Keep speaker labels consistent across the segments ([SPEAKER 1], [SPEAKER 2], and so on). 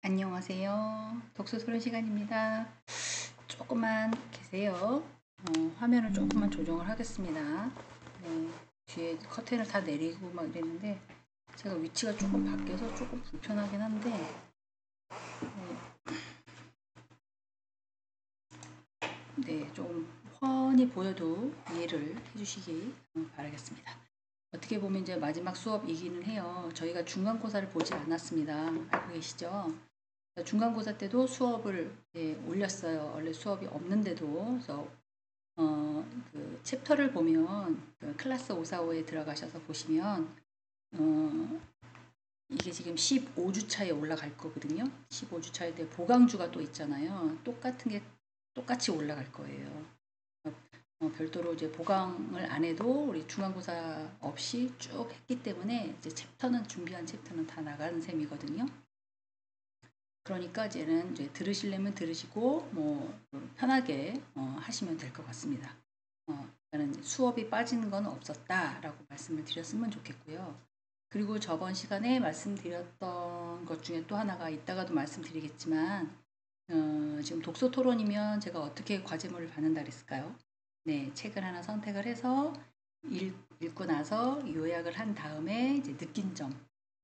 [SPEAKER 1] 안녕하세요. 독서 토론 시간입니다. 조금만 계세요. 화면을 조금만 조정을 하겠습니다. 네, 뒤에 커튼을 다 내리고 막 이랬는데 제가 위치가 조금 바뀌어서 조금 불편하긴 한데 좀 훤히 보여도 이해를 해주시기 바라겠습니다. 어떻게 보면 이제 마지막 수업이기는 해요. 저희가 중간고사를 보지 않았습니다. 알고 계시죠? 중간고사 때도 수업을 올렸어요. 원래 수업이 없는데도. 그래서 그 챕터를 보면 그 클래스 545에 들어가셔서 보시면 이게 지금 15주차에 올라갈 거거든요. 15주차에 대해 보강주가 또 있잖아요. 똑같은 게 똑같이 올라갈 거예요. 별도로 이제 보강을 안 해도 우리 중간고사 없이 쭉 했기 때문에 이제 챕터는 준비한 챕터는 다 나가는 셈이거든요. 그러니까 이제는 이제 들으시려면 들으시고 뭐 편하게 하시면 될 것 같습니다. 저는 수업이 빠지는 건 없었다라고 말씀을 드렸으면 좋겠고요. 그리고 저번 시간에 말씀드렸던 것 중에 또 하나가 이따가도 말씀드리겠지만 지금 독서 토론이면 제가 어떻게 과제물을 받는다 그랬을까요? 네, 책을 하나 선택을 해서 읽고 나서 요약을 한 다음에 이제 느낀 점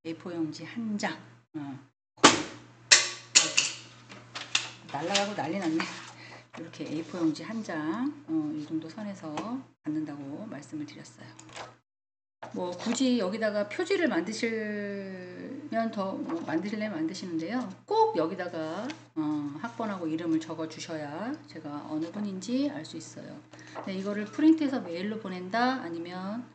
[SPEAKER 1] A4 용지 한 장, 날라가고 난리 났네. 이렇게 A4 용지 한 장, 이 정도 선에서 받는다고 말씀을 드렸어요. 뭐 굳이 여기다가 표지를 만드시면 더 만드시려면 만드시는데요. 꼭 여기다가 학번하고 이름을 적어 주셔야 제가 어느 분인지 알 수 있어요. 네, 이거를 프린트해서 메일로 보낸다 아니면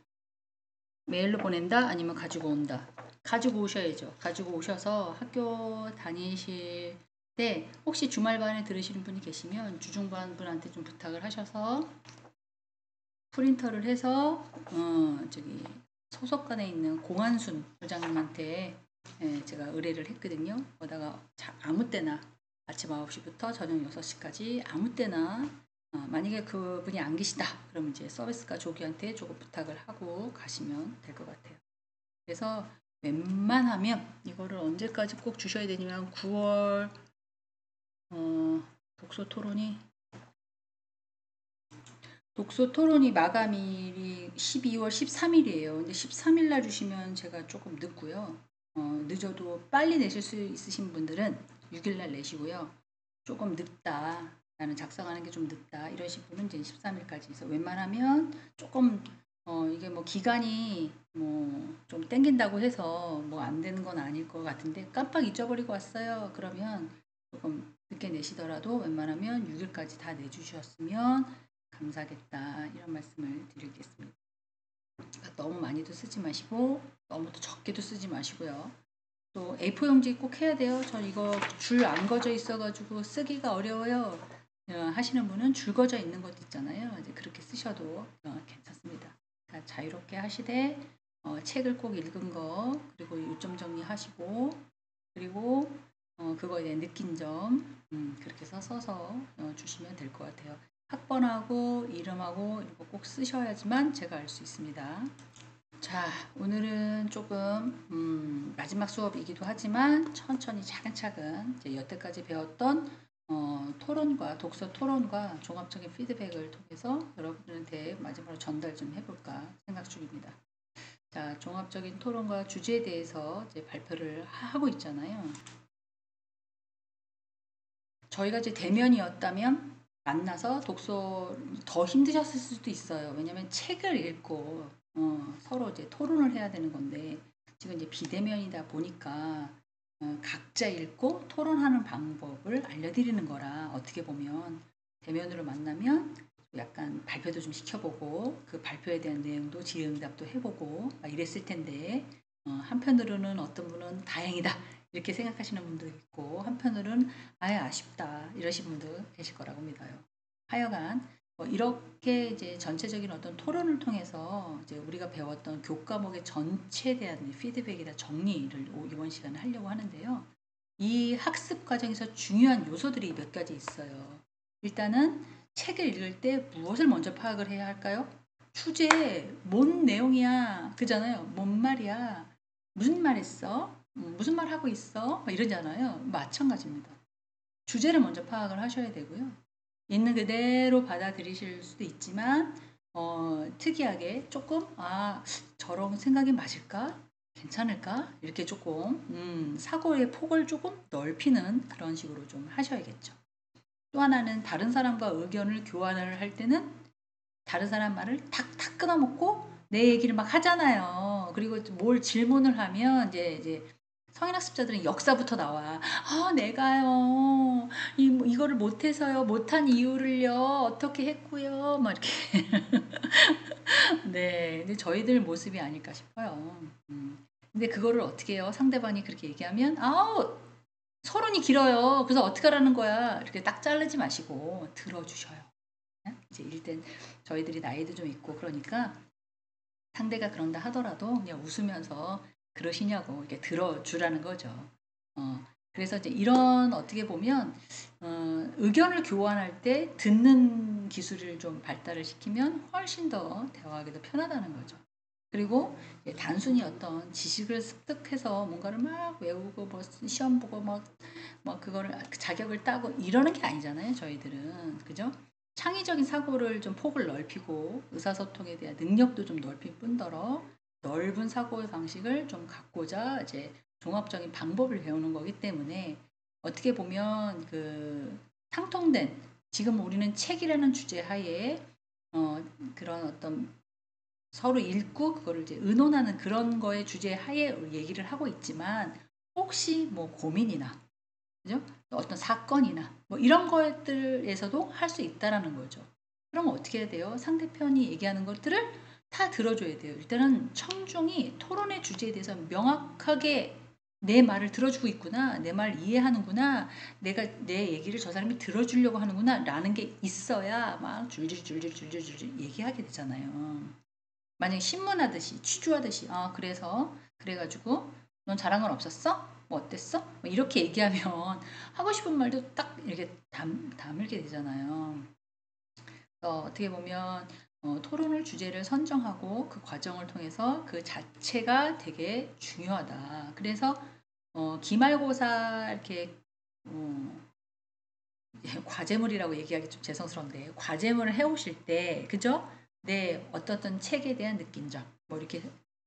[SPEAKER 1] 가지고 온다. 가지고 오셔야죠. 가지고 오셔서 학교 다니실 때 혹시 주말반에 들으시는 분이 계시면 주중반 분한테 좀 부탁을 하셔서 프린터를 해서 저기 소속관에 있는 공한순 부장님한테 제가 의뢰를 했거든요. 거다가 아무 때나 아침 9시부터 저녁 6시까지 아무 때나 만약에 그분이 안 계시다 그러면 이제 서비스과 조기한테 조금 부탁을 하고 가시면 될 것 같아요. 그래서 웬만하면 이거를 언제까지 꼭 주셔야 되냐면 9월 독서 토론이 마감일이 12월 13일이에요. 근데 13일 날 주시면 제가 조금 늦고요. 늦어도 빨리 내실 수 있으신 분들은 6일 날 내시고요. 조금 늦다. 나는 작성하는 게 좀 늦다. 이러신 분은 이제 13일까지 있어. 웬만하면 조금 이게 뭐 기간이 뭐 좀 땡긴다고 해서 뭐 안 되는 건 아닐 것 같은데 깜빡 잊어버리고 왔어요. 그러면 조금 늦게 내시더라도 웬만하면 6일까지 다 내주셨으면 감사하겠다 이런 말씀을 드리겠습니다. 그러니까 너무 많이도 쓰지 마시고 너무 적게도 쓰지 마시고요. 또 A4 용지 꼭 해야 돼요. 저 이거 줄 안 거져 있어가지고 쓰기가 어려워요. 하시는 분은 줄 거져 있는 것도 있잖아요. 이제 그렇게 쓰셔도 괜찮습니다. 그러니까 자유롭게 하시되 책을 꼭 읽은 거 그리고 요점 정리하시고 그리고 그거에 대한 느낀 점 그렇게 써서 주시면 될 것 같아요. 학번하고 이름하고 이거 꼭 쓰셔야지만 제가 알 수 있습니다. 자, 오늘은 조금 마지막 수업이기도 하지만 천천히 차근차근 이제 여태까지 배웠던 토론과 독서 토론과 종합적인 피드백을 통해서 여러분들한테 마지막으로 전달 좀 해볼까 생각 중입니다. 자, 종합적인 토론과 주제에 대해서 이제 발표를 하고 있잖아요. 저희가 이제 대면이었다면 만나서 독서 더 힘드셨을 수도 있어요. 왜냐면 책을 읽고 서로 이제 토론을 해야 되는 건데 지금 이제 비대면이다 보니까 각자 읽고 토론하는 방법을 알려드리는 거라 어떻게 보면 대면으로 만나면 약간 발표도 좀 시켜보고 그 발표에 대한 내용도 질의응답도 해보고 막 이랬을 텐데 한편으로는 어떤 분은 다행이다 이렇게 생각하시는 분도 있고 한편으로는 아예 아쉽다 이러신 분도 계실 거라고 믿어요. 하여간 이렇게 이제 전체적인 어떤 토론을 통해서 이제 우리가 배웠던 교과목의 전체에 대한 피드백이나 정리를 이번 시간에 하려고 하는데요. 이 학습 과정에서 중요한 요소들이 몇 가지 있어요. 일단은 책을 읽을 때 무엇을 먼저 파악을 해야 할까요? 주제, 뭔 내용이야? 그잖아요. 뭔 말이야? 무슨 말 했어? 무슨 말 하고 있어? 막 이러잖아요. 마찬가지입니다. 주제를 먼저 파악을 하셔야 되고요. 있는 그대로 받아들이실 수도 있지만 특이하게 조금 저런 생각이 맞을까? 괜찮을까? 이렇게 조금 사고의 폭을 조금 넓히는 그런 식으로 좀 하셔야겠죠. 또 하나는 다른 사람과 의견을 교환을 할 때는 다른 사람 말을 탁탁 끊어먹고 내 얘기를 막 하잖아요. 그리고 뭘 질문을 하면 이제 성인학습자들은 역사부터 나와. 내가요, 이거를 못해서요, 못한 이유를요, 어떻게 했고요, 막 이렇게. 네, 근데 저희들 모습이 아닐까 싶어요. 근데 그거를 어떻게 해요? 상대방이 그렇게 얘기하면, 서론이 길어요. 그래서 어떻게 하라는 거야? 이렇게 딱 자르지 마시고 들어주셔요. 이제 일단 저희들이 나이도 좀 있고 그러니까 상대가 그런다 하더라도 그냥 웃으면서 그러시냐고 이렇게 들어주라는 거죠. 그래서 이제 이런 어떻게 보면 의견을 교환할 때 듣는 기술을 좀 발달을 시키면 훨씬 더 대화하기도 편하다는 거죠. 그리고 단순히 어떤 지식을 습득해서 뭔가를 막 외우고 뭐 시험 보고 막 그거를 자격을 따고 이러는 게 아니잖아요. 저희들은 그죠? 창의적인 사고를 좀 폭을 넓히고 의사소통에 대한 능력도 좀 넓힐 뿐더러 넓은 사고의 방식을 좀 갖고자 이제 종합적인 방법을 배우는 거기 때문에 어떻게 보면 그 상통된 지금 우리는 책이라는 주제 하에 그런 어떤 서로 읽고 그거를 이제 의논하는 그런 거의 주제 하에 얘기를 하고 있지만 혹시 뭐 고민이나 그죠? 어떤 사건이나 뭐 이런 것들에서도 할 수 있다라는 거죠. 그럼 어떻게 해야 돼요? 상대편이 얘기하는 것들을 다 들어줘야 돼요. 일단은 청중이 토론의 주제에 대해서 명확하게 내 말을 들어주고 있구나, 내 말 이해하는구나, 내가 내 얘기를 저 사람이 들어주려고 하는구나 라는 게 있어야 막 줄줄줄줄줄줄 얘기하게 되잖아요. 만약에 신문하듯이 취조하듯이 그래서 그래가지고 넌 잘한 건 없었어? 뭐 어땠어? 뭐 이렇게 얘기하면 하고 싶은 말도 딱 이렇게 담을게 되잖아요. 어떻게 보면 토론을 주제를 선정하고 그 과정을 통해서 그 자체가 되게 중요하다. 그래서 기말고사 이렇게 과제물이라고 얘기하기 좀 죄송스러운데 과제물을 해오실 때 그죠? 네, 어떤 책에 대한 느낀 점, 뭐 이렇게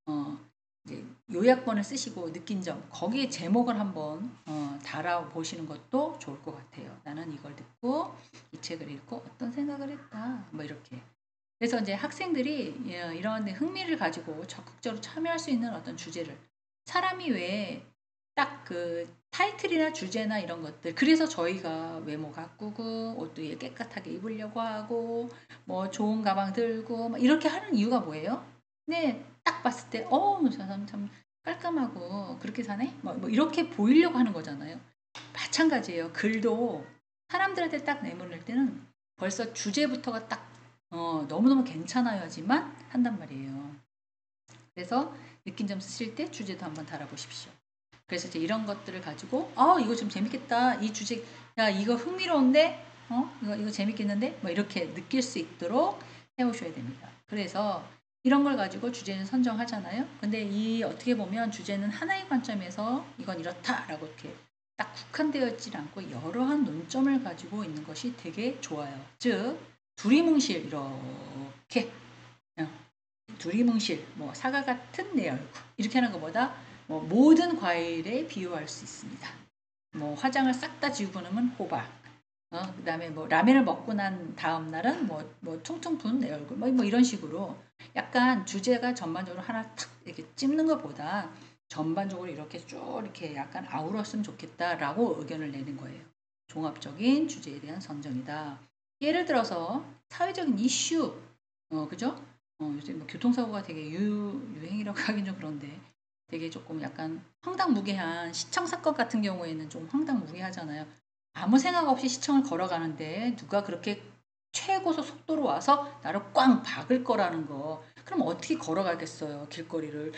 [SPEAKER 1] 어, 이제 요약본을 쓰시고 느낀 점 거기에 제목을 한번 달아 보시는 것도 좋을 것 같아요. 나는 이걸 듣고 이 책을 읽고 어떤 생각을 했다. 뭐 이렇게. 그래서 이제 학생들이 이런 흥미를 가지고 적극적으로 참여할 수 있는 어떤 주제를 사람이 왜 딱 그 타이틀이나 주제나 이런 것들 그래서 저희가 외모 가꾸고 옷도 깨끗하게 입으려고 하고 뭐 좋은 가방 들고 막 이렇게 하는 이유가 뭐예요? 네, 딱 봤을 때 저 사람 참 깔끔하고 그렇게 사네? 뭐 이렇게 보이려고 하는 거잖아요. 마찬가지예요. 글도 사람들한테 딱 내보낼 때는 벌써 주제부터가 딱 너무너무 괜찮아야지만 한단 말이에요. 그래서 느낀 점 쓰실 때 주제도 한번 달아보십시오. 그래서 이제 이런 것들을 가지고 이거 좀 재밌겠다. 이 주제 야 이거 흥미로운데 이거 재밌겠는데 뭐 이렇게 느낄 수 있도록 해오셔야 됩니다. 그래서 이런 걸 가지고 주제는 선정하잖아요. 근데 이 어떻게 보면 주제는 하나의 관점에서 이건 이렇다라고 이렇게 딱 국한되어 있지 않고 여러한 논점을 가지고 있는 것이 되게 좋아요. 즉 두리뭉실 이렇게 두리뭉실 뭐 사과 같은 내 얼굴 이렇게 하는 것보다 뭐 모든 과일에 비유할 수 있습니다. 뭐 화장을 싹 다 지우고 나면 호박. 그다음에 뭐 라면을 먹고 난 다음 날은 뭐 퉁퉁 분 내 얼굴 뭐 이런 식으로 약간 주제가 전반적으로 하나 탁 이렇게 찝는 것보다 전반적으로 이렇게 쭉 이렇게 약간 아우렀으면 좋겠다라고 의견을 내는 거예요. 종합적인 주제에 대한 선정이다. 예를 들어서 사회적인 이슈, 그죠? 요새 뭐 교통사고가 되게 유행이라고 하긴 좀 그런데 되게 조금 약간 황당무계한 시청 사건 같은 경우에는 좀 황당무계하잖아요. 아무 생각 없이 시청을 걸어가는데 누가 그렇게 최고속 속도로 와서 나를 꽝 박을 거라는 거. 그럼 어떻게 걸어가겠어요, 길거리를.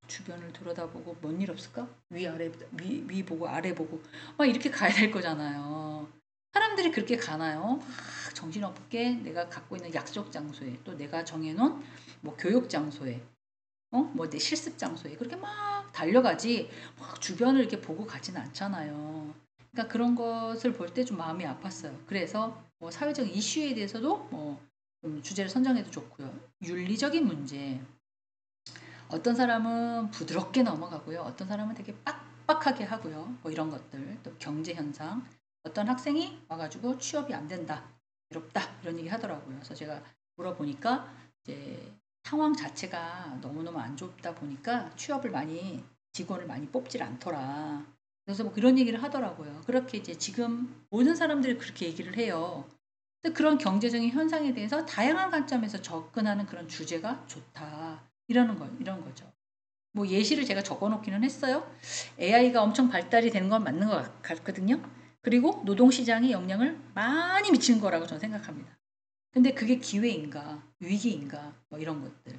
[SPEAKER 1] 주변을 들여다보고 뭔 일 없을까? 위 보고 아래 보고 막 이렇게 가야 될 거잖아요. 사람들이 그렇게 가나요? 정신없게 내가 갖고 있는 약속 장소에 또 내가 정해놓은 뭐 교육 장소에 뭐 내 실습 장소에 그렇게 막 달려가지 막 주변을 이렇게 보고 가지는 않잖아요. 그러니까 그런 것을 볼 때 좀 마음이 아팠어요. 그래서 뭐 사회적 이슈에 대해서도 좀 주제를 선정해도 좋고요. 윤리적인 문제. 어떤 사람은 부드럽게 넘어가고요. 어떤 사람은 되게 빡빡하게 하고요. 뭐 이런 것들. 또 경제 현상. 어떤 학생이 와가지고 취업이 안 된다. 괴롭다. 이런 얘기 하더라고요. 그래서 제가 물어보니까 이제 상황 자체가 너무너무 안 좋다 보니까 취업을 많이 직원을 많이 뽑질 않더라. 그래서 뭐 그런 얘기를 하더라고요. 그렇게 이제 지금 모든 사람들이 그렇게 얘기를 해요. 근데 그런 경제적인 현상에 대해서 다양한 관점에서 접근하는 그런 주제가 좋다. 이런 거죠. 뭐 예시를 제가 적어 놓기는 했어요. AI가 엄청 발달이 되는 건 맞는 것 같거든요. 그리고 노동시장에 영향을 많이 미치는 거라고 저는 생각합니다. 근데 그게 기회인가, 위기인가, 뭐 이런 것들.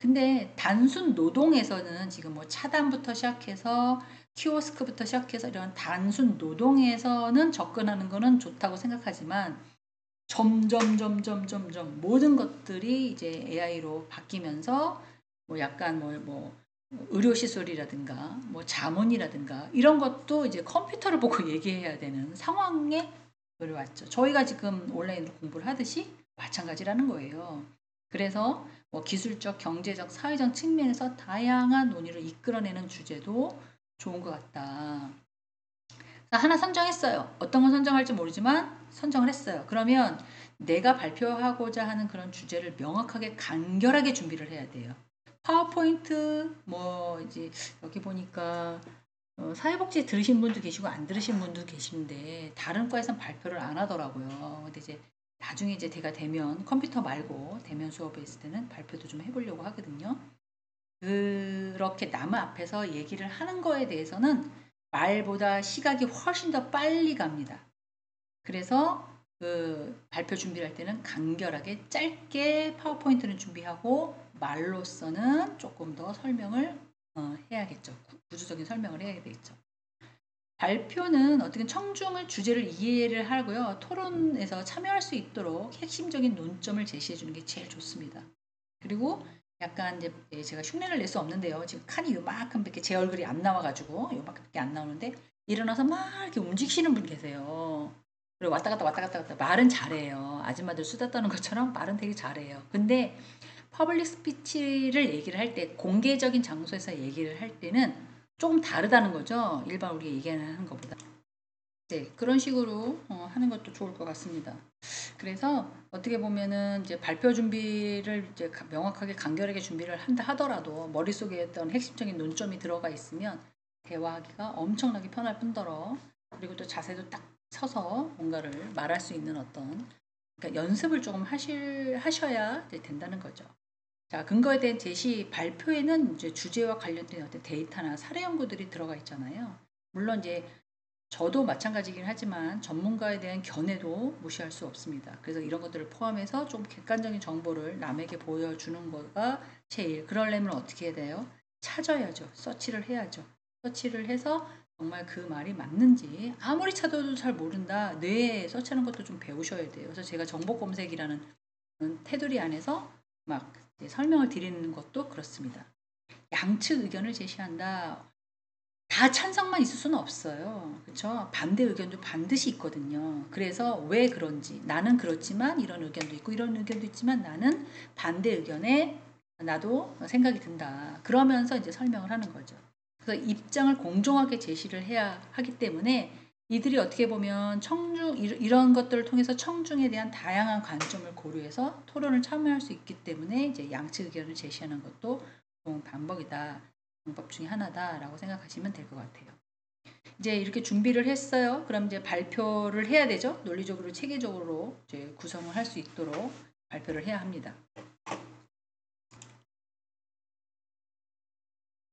[SPEAKER 1] 근데 단순 노동에서는 지금 뭐 차단부터 시작해서 키오스크부터 시작해서 이런 단순 노동에서는 접근하는 거는 좋다고 생각하지만 점점 모든 것들이 이제 AI로 바뀌면서 뭐 약간 뭐 의료 시술이라든가 뭐 자문이라든가 이런 것도 이제 컴퓨터를 보고 얘기해야 되는 상황에 왔죠. 저희가 지금 온라인으로 공부를 하듯이 마찬가지라는 거예요. 그래서 뭐 기술적, 경제적, 사회적 측면에서 다양한 논의를 이끌어내는 주제도 좋은 것 같다. 하나 선정했어요. 어떤 건 선정할지 모르지만 선정을 했어요. 그러면 내가 발표하고자 하는 그런 주제를 명확하게 간결하게 준비를 해야 돼요. 파워포인트 뭐 이제 여기 보니까 사회복지 들으신 분도 계시고 안 들으신 분도 계시는데 다른 과에서는 발표를 안 하더라고요. 근데 이제 나중에 이제 제가 대면 컴퓨터 말고 대면 수업에 있을 때는 발표도 좀 해보려고 하거든요. 그렇게 남 앞에서 얘기를 하는 거에 대해서는 말보다 시각이 훨씬 더 빨리 갑니다. 그래서 그 발표 준비를 할 때는 간결하게 짧게 파워포인트는 준비하고 말로서는 조금 더 설명을 해야겠죠. 구조적인 설명을 해야 되겠죠. 발표는 어떻게 청중을 주제를 이해를 하고요. 토론에서 참여할 수 있도록 핵심적인 논점을 제시해 주는 게 제일 좋습니다. 그리고 약간 이제 제가 흉내를 낼 수 없는데요. 지금 칸이 요만큼밖에 제 얼굴이 안 나와가지고 요만큼밖에 안 나오는데 일어나서 막 이렇게 움직이시는 분 계세요. 그리고 왔다 갔다 말은 잘해요. 아줌마들 수다 떠는 것처럼 말은 되게 잘해요. 근데 퍼블릭 스피치를 얘기를 할 때 공개적인 장소에서 얘기를 할 때는 조금 다르다는 거죠. 일반 우리가 얘기하는 것보다. 네, 그런 식으로 하는 것도 좋을 것 같습니다. 그래서 어떻게 보면은 이제 발표 준비를 이제 명확하게 간결하게 준비를 한다 하더라도 머릿속에 어떤 핵심적인 논점이 들어가 있으면 대화하기가 엄청나게 편할 뿐더러 그리고 또 자세도 딱 서서 뭔가를 말할 수 있는 어떤 그러니까 연습을 조금 하셔야 이제 된다는 거죠. 자, 근거에 대한 제시 발표에는 이제 주제와 관련된 어떤 데이터나 사례 연구들이 들어가 있잖아요. 물론 이제 저도 마찬가지긴 하지만 전문가에 대한 견해도 무시할 수 없습니다. 그래서 이런 것들을 포함해서 좀 객관적인 정보를 남에게 보여주는 거가 제일 그러려면 어떻게 해야 돼요? 찾아야죠. 서치를 해야죠. 서치를 해서 정말 그 말이 맞는지 아무리 찾아도 잘 모른다. 뇌에 서치하는 것도 좀 배우셔야 돼요. 그래서 제가 정보 검색이라는 테두리 안에서 막 설명을 드리는 것도 그렇습니다. 양측 의견을 제시한다. 다 찬성만 있을 수는 없어요. 그렇죠? 반대 의견도 반드시 있거든요. 그래서 왜 그런지 나는 그렇지만 이런 의견도 있고 이런 의견도 있지만 나는 반대 의견에 나도 생각이 든다. 그러면서 이제 설명을 하는 거죠. 그래서 입장을 공정하게 제시를 해야 하기 때문에 이들이 어떻게 보면 청중 이런 것들을 통해서 청중에 대한 다양한 관점을 고려해서 토론을 참여할 수 있기 때문에 이제 양측 의견을 제시하는 것도 좋은 방법 중에 하나다라고 생각하시면 될 것 같아요. 이제 이렇게 준비를 했어요. 그럼 이제 발표를 해야 되죠. 논리적으로 체계적으로 이제 구성을 할 수 있도록 발표를 해야 합니다.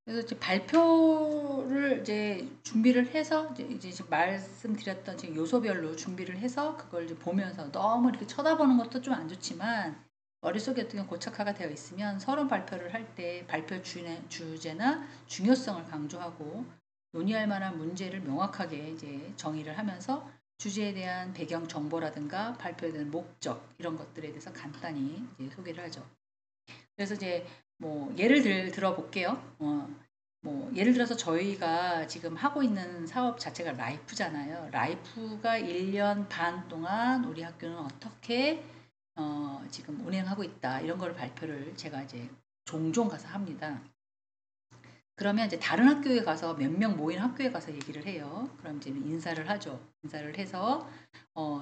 [SPEAKER 1] 그래서 이제 발표를 이제 준비를 해서 이제 지금 말씀드렸던 지금 요소별로 준비를 해서 그걸 이제 보면서 너무 이렇게 쳐다보는 것도 좀 안 좋지만 머릿속에 어떻게 고착화가 되어 있으면 서론 발표를 할 때 발표 주제나 중요성을 강조하고 논의할 만한 문제를 명확하게 이제 정의를 하면서 주제에 대한 배경 정보라든가 발표에 대한 목적 이런 것들에 대해서 간단히 이제 소개를 하죠. 그래서 이제 뭐 예를 들어 볼게요. 뭐 예를 들어서 저희가 지금 하고 있는 사업 자체가 라이프잖아요. 라이프가 1년 반 동안 우리 학교는 어떻게 지금 운행하고 있다. 이런 거를 발표를 제가 이제 종종 가서 합니다. 그러면 이제 다른 학교에 가서 몇 명 모인 학교에 가서 얘기를 해요. 그럼 이제 인사를 하죠. 인사를 해서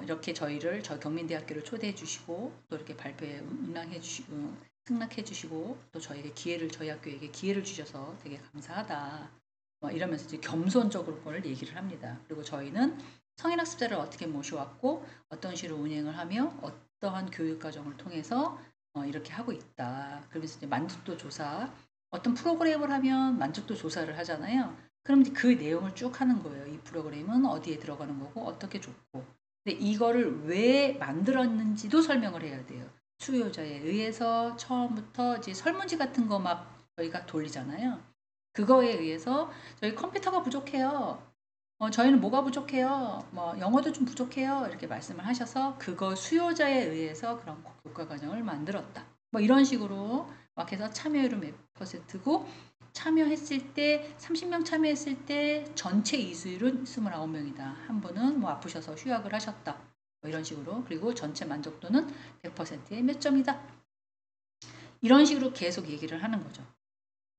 [SPEAKER 1] 이렇게 저희 경민대학교를 초대해 주시고 또 이렇게 발표에 운항해 주시고 승낙해 주시고 또 저희 학교에게 기회를 주셔서 되게 감사하다. 이러면서 이제 겸손적으로 그걸 얘기를 합니다. 그리고 저희는 성인학습자를 어떻게 모셔왔고 어떤 식으로 운행을 하며 어떠한 교육 과정을 통해서 이렇게 하고 있다. 그러면서 이제 만족도 조사 어떤 프로그램을 하면 만족도 조사를 하잖아요. 그럼 이제 그 내용을 쭉 하는 거예요. 이 프로그램은 어디에 들어가는 거고 어떻게 좋고. 근데 이거를 왜 만들었는지도 설명을 해야 돼요. 수요자에 의해서 처음부터 이제 설문지 같은 거 막 저희가 돌리잖아요. 그거에 의해서 저희 컴퓨터가 부족해요. 저희는 뭐가 부족해요? 뭐 영어도 좀 부족해요. 이렇게 말씀을 하셔서 그거 수요자에 의해서 그런 교과 과정을 만들었다. 뭐 이런 식으로 막 해서 참여율은 몇 퍼센트고 참여했을 때 30명 참여했을 때 전체 이수율은 29명이다. 한 분은 뭐 아프셔서 휴학을 하셨다. 뭐 이런 식으로 그리고 전체 만족도는 100%의 몇 점이다. 이런 식으로 계속 얘기를 하는 거죠.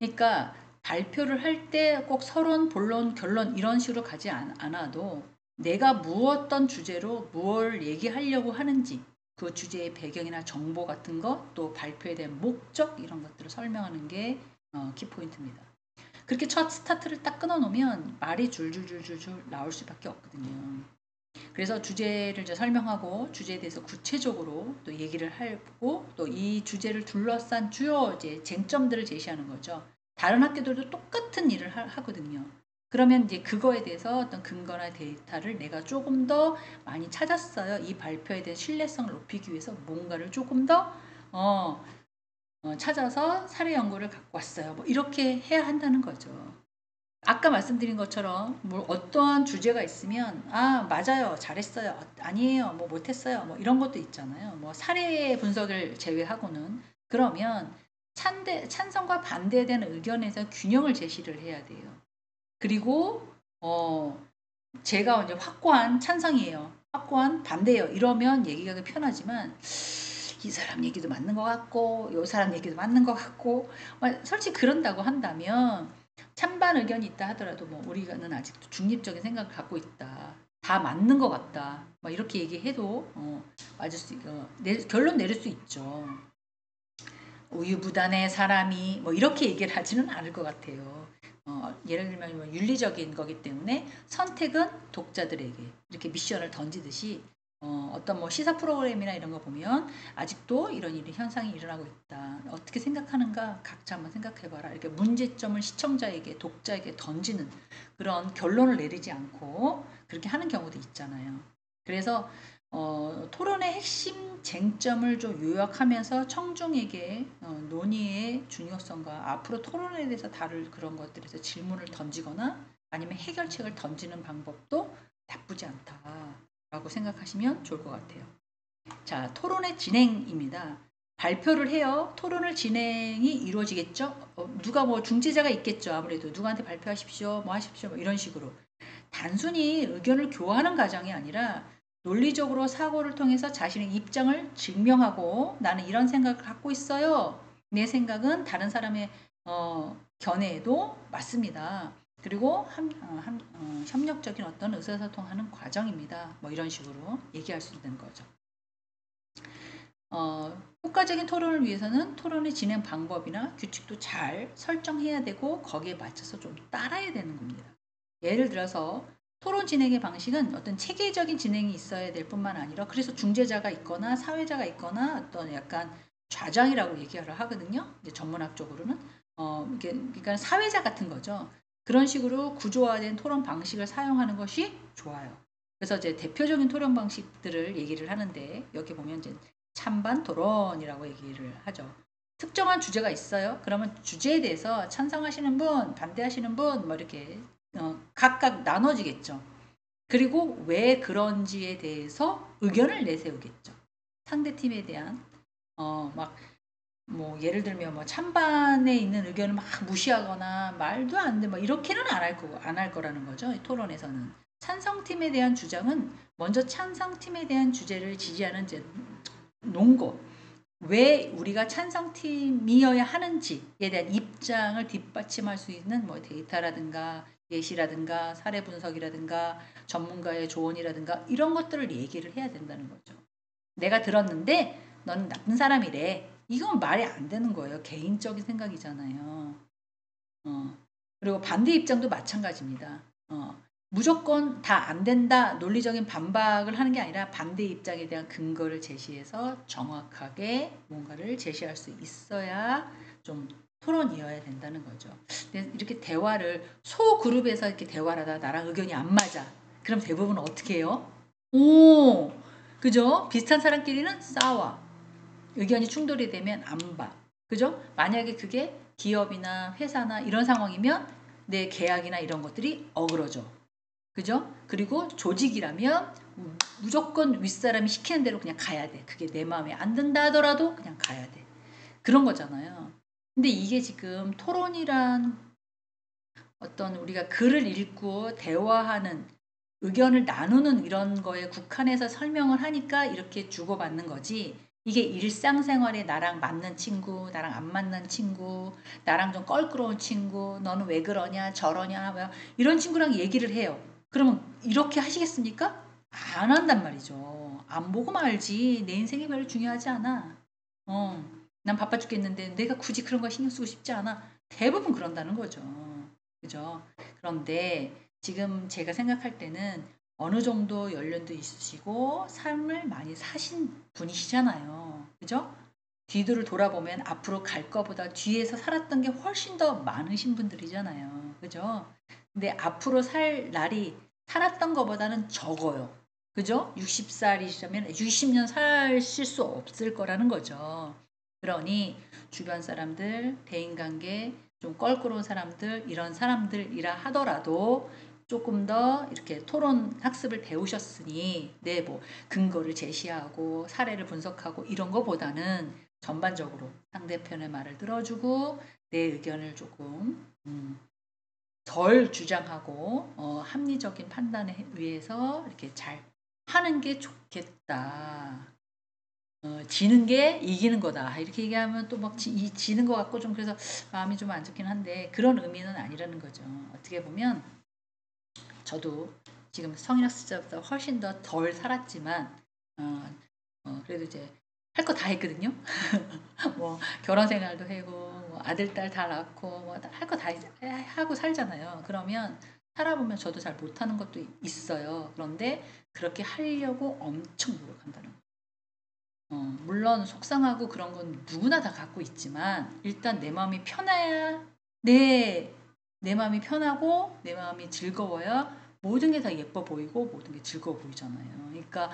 [SPEAKER 1] 그러니까 발표를 할 때 꼭 서론, 본론, 결론 이런 식으로 가지 않아도 내가 무엇던 주제로 무엇을 얘기하려고 하는지 그 주제의 배경이나 정보 같은 것, 또 발표에 대한 목적 이런 것들을 설명하는 게 키포인트입니다. 그렇게 첫 스타트를 딱 끊어놓으면 말이 줄줄줄줄줄 나올 수밖에 없거든요. 그래서 주제를 이제 설명하고 주제에 대해서 구체적으로 또 얘기를 하고 또 이 주제를 둘러싼 주요 이제 쟁점들을 제시하는 거죠. 다른 학교들도 똑같은 일을 하거든요. 그러면 이제 그거에 대해서 어떤 근거나 데이터를 내가 조금 더 많이 찾았어요. 이 발표에 대한 신뢰성을 높이기 위해서 뭔가를 조금 더 찾아서 사례 연구를 갖고 왔어요. 뭐 이렇게 해야 한다는 거죠. 아까 말씀드린 것처럼 뭐 어떠한 주제가 있으면 맞아요 잘했어요 아니에요 뭐 못했어요 뭐 이런 것도 있잖아요. 뭐 사례 분석을 제외하고는 그러면 찬성과 반대에 대한 의견에서 균형을 제시를 해야 돼요. 그리고 제가 이제 확고한 찬성이에요 확고한 반대예요 이러면 얘기가 편하지만 이 사람 얘기도 맞는 것 같고 이 사람 얘기도 맞는 것 같고 솔직히 그런다고 한다면 찬반 의견이 있다 하더라도 뭐 우리는 아직도 중립적인 생각을 갖고 있다. 다 맞는 것 같다. 뭐 이렇게 얘기해도 맞을 결론 내릴 수 있죠. 우유부단의 사람이 뭐 이렇게 얘기를 하지는 않을 것 같아요. 예를 들면 뭐 윤리적인 거기 때문에 선택은 독자들에게 이렇게 미션을 던지듯이 어떤 뭐 시사 프로그램이나 이런 거 보면 아직도 이런 현상이 일어나고 있다. 어떻게 생각하는가 각자 한번 생각해봐라. 이렇게 문제점을 시청자에게 독자에게 던지는 그런 결론을 내리지 않고 그렇게 하는 경우도 있잖아요. 그래서 토론의 핵심 쟁점을 좀 요약하면서 청중에게 논의의 중요성과 앞으로 토론에 대해서 다룰 그런 것들에서 질문을 던지거나 아니면 해결책을 던지는 방법도 나쁘지 않다라고 생각하시면 좋을 것 같아요. 자, 토론의 진행입니다. 발표를 해요. 토론을 진행이 이루어지겠죠? 누가 뭐 중재자가 있겠죠. 아무래도 누구한테 발표하십시오. 뭐 하십시오. 뭐 이런 식으로. 단순히 의견을 교환하는 과정이 아니라 논리적으로 사고를 통해서 자신의 입장을 증명하고 나는 이런 생각을 갖고 있어요. 내 생각은 다른 사람의 견해에도 맞습니다. 그리고 협력적인 어떤 의사소통하는 과정입니다. 뭐 이런 식으로 얘기할 수 있는 거죠. 효과적인 토론을 위해서는 토론의 진행 방법이나 규칙도 잘 설정해야 되고 거기에 맞춰서 좀 따라야 되는 겁니다. 예를 들어서 토론 진행의 방식은 어떤 체계적인 진행이 있어야 될 뿐만 아니라 그래서 중재자가 있거나 사회자가 있거나 어떤 약간 좌장이라고 얘기를 하거든요. 이제 전문학적으로는 그러니까 사회자 같은 거죠. 그런 식으로 구조화된 토론 방식을 사용하는 것이 좋아요. 그래서 이제 대표적인 토론 방식들을 얘기를 하는데 여기 보면 이제 찬반 토론이라고 얘기를 하죠. 특정한 주제가 있어요. 그러면 주제에 대해서 찬성하시는 분, 반대하시는 분, 뭐 이렇게 각각 나눠지겠죠. 그리고 왜 그런지에 대해서 의견을 내세우겠죠. 상대팀에 대한 막 뭐 예를 들면 뭐 찬반에 있는 의견을 막 무시하거나 말도 안 돼, 뭐 이렇게는 안 할 거라는 거죠. 이 토론에서는. 찬성팀에 대한 주장은 먼저 찬성팀에 대한 주제를 지지하는 이제 논거, 왜 우리가 찬성팀이어야 하는지에 대한 입장을 뒷받침할 수 있는 뭐 데이터라든가 예시라든가 사례 분석이라든가 전문가의 조언이라든가 이런 것들을 얘기를 해야 된다는 거죠. 내가 들었는데 너는 나쁜 사람이래. 이건 말이 안 되는 거예요. 개인적인 생각이잖아요. 그리고 반대 입장도 마찬가지입니다. 무조건 다 안 된다 논리적인 반박을 하는 게 아니라 반대 입장에 대한 근거를 제시해서 정확하게 뭔가를 제시할 수 있어야 좀 토론이어야 된다는 거죠. 근데 이렇게 대화를 소그룹에서 이렇게 대화를 하다 나랑 의견이 안 맞아. 그럼 대부분 어떻게 해요? 오, 그죠? 비슷한 사람끼리는 싸워. 의견이 충돌이 되면 안 봐. 그죠? 만약에 그게 기업이나 회사나 이런 상황이면 내 계약이나 이런 것들이 어그러져. 그죠? 그리고 조직이라면 무조건 윗사람이 시키는 대로 그냥 가야 돼. 그게 내 마음에 안 든다 하더라도 그냥 가야 돼. 그런 거잖아요. 근데 이게 지금 토론이란 어떤 우리가 글을 읽고 대화하는 의견을 나누는 이런 거에 국한해서 설명을 하니까 이렇게 주고받는 거지. 이게 일상생활에 나랑 맞는 친구, 나랑 안 맞는 친구, 나랑 좀 껄끄러운 친구, 너는 왜 그러냐, 저러냐, 뭐 이런 친구랑 얘기를 해요. 그러면 이렇게 하시겠습니까? 안 한단 말이죠. 안 보고 말지. 내 인생이 별로 중요하지 않아. 난 바빠 죽겠는데 내가 굳이 그런 거 신경 쓰고 싶지 않아. 대부분 그런다는 거죠. 그죠? 그런데 지금 제가 생각할 때는 어느 정도 연륜도 있으시고 삶을 많이 사신 분이시잖아요. 그죠? 뒤를 돌아보면 앞으로 갈 거보다 뒤에서 살았던 게 훨씬 더 많으신 분들이잖아요. 그죠? 근데 앞으로 살 날이 살았던 것보다는 적어요. 그죠? 60살이시라면 60년 사실 수 없을 거라는 거죠. 그러니 주변 사람들, 대인관계, 좀 껄끄러운 사람들, 이런 사람들이라 하더라도 조금 더 이렇게 토론 학습을 배우셨으니, 네, 뭐, 근거를 제시하고 사례를 분석하고 이런 거보다는 전반적으로 상대편의 말을 들어주고 내 의견을 조금, 덜 주장하고, 합리적인 판단에 의해서 이렇게 잘 하는 게 좋겠다. 지는 게 이기는 거다. 이렇게 얘기하면 또 막 지는 것 같고 좀 그래서 마음이 좀 안 좋긴 한데 그런 의미는 아니라는 거죠. 어떻게 보면 저도 지금 성인학습 때보다 훨씬 더 덜 살았지만 어, 그래도 이제 할 거 다 했거든요. 뭐 결혼 생활도 하고 뭐 아들 딸 다 낳고 뭐 할 거 다 하고 살잖아요. 그러면 살아보면 저도 잘 못하는 것도 있어요. 그런데 그렇게 하려고 엄청 노력한다는 거예요. 물론 속상하고 그런 건 누구나 다 갖고 있지만 일단 내 마음이 편해야 내 마음이 편하고 내 마음이 즐거워야 모든 게 다 예뻐 보이고 모든 게 즐거워 보이잖아요. 그러니까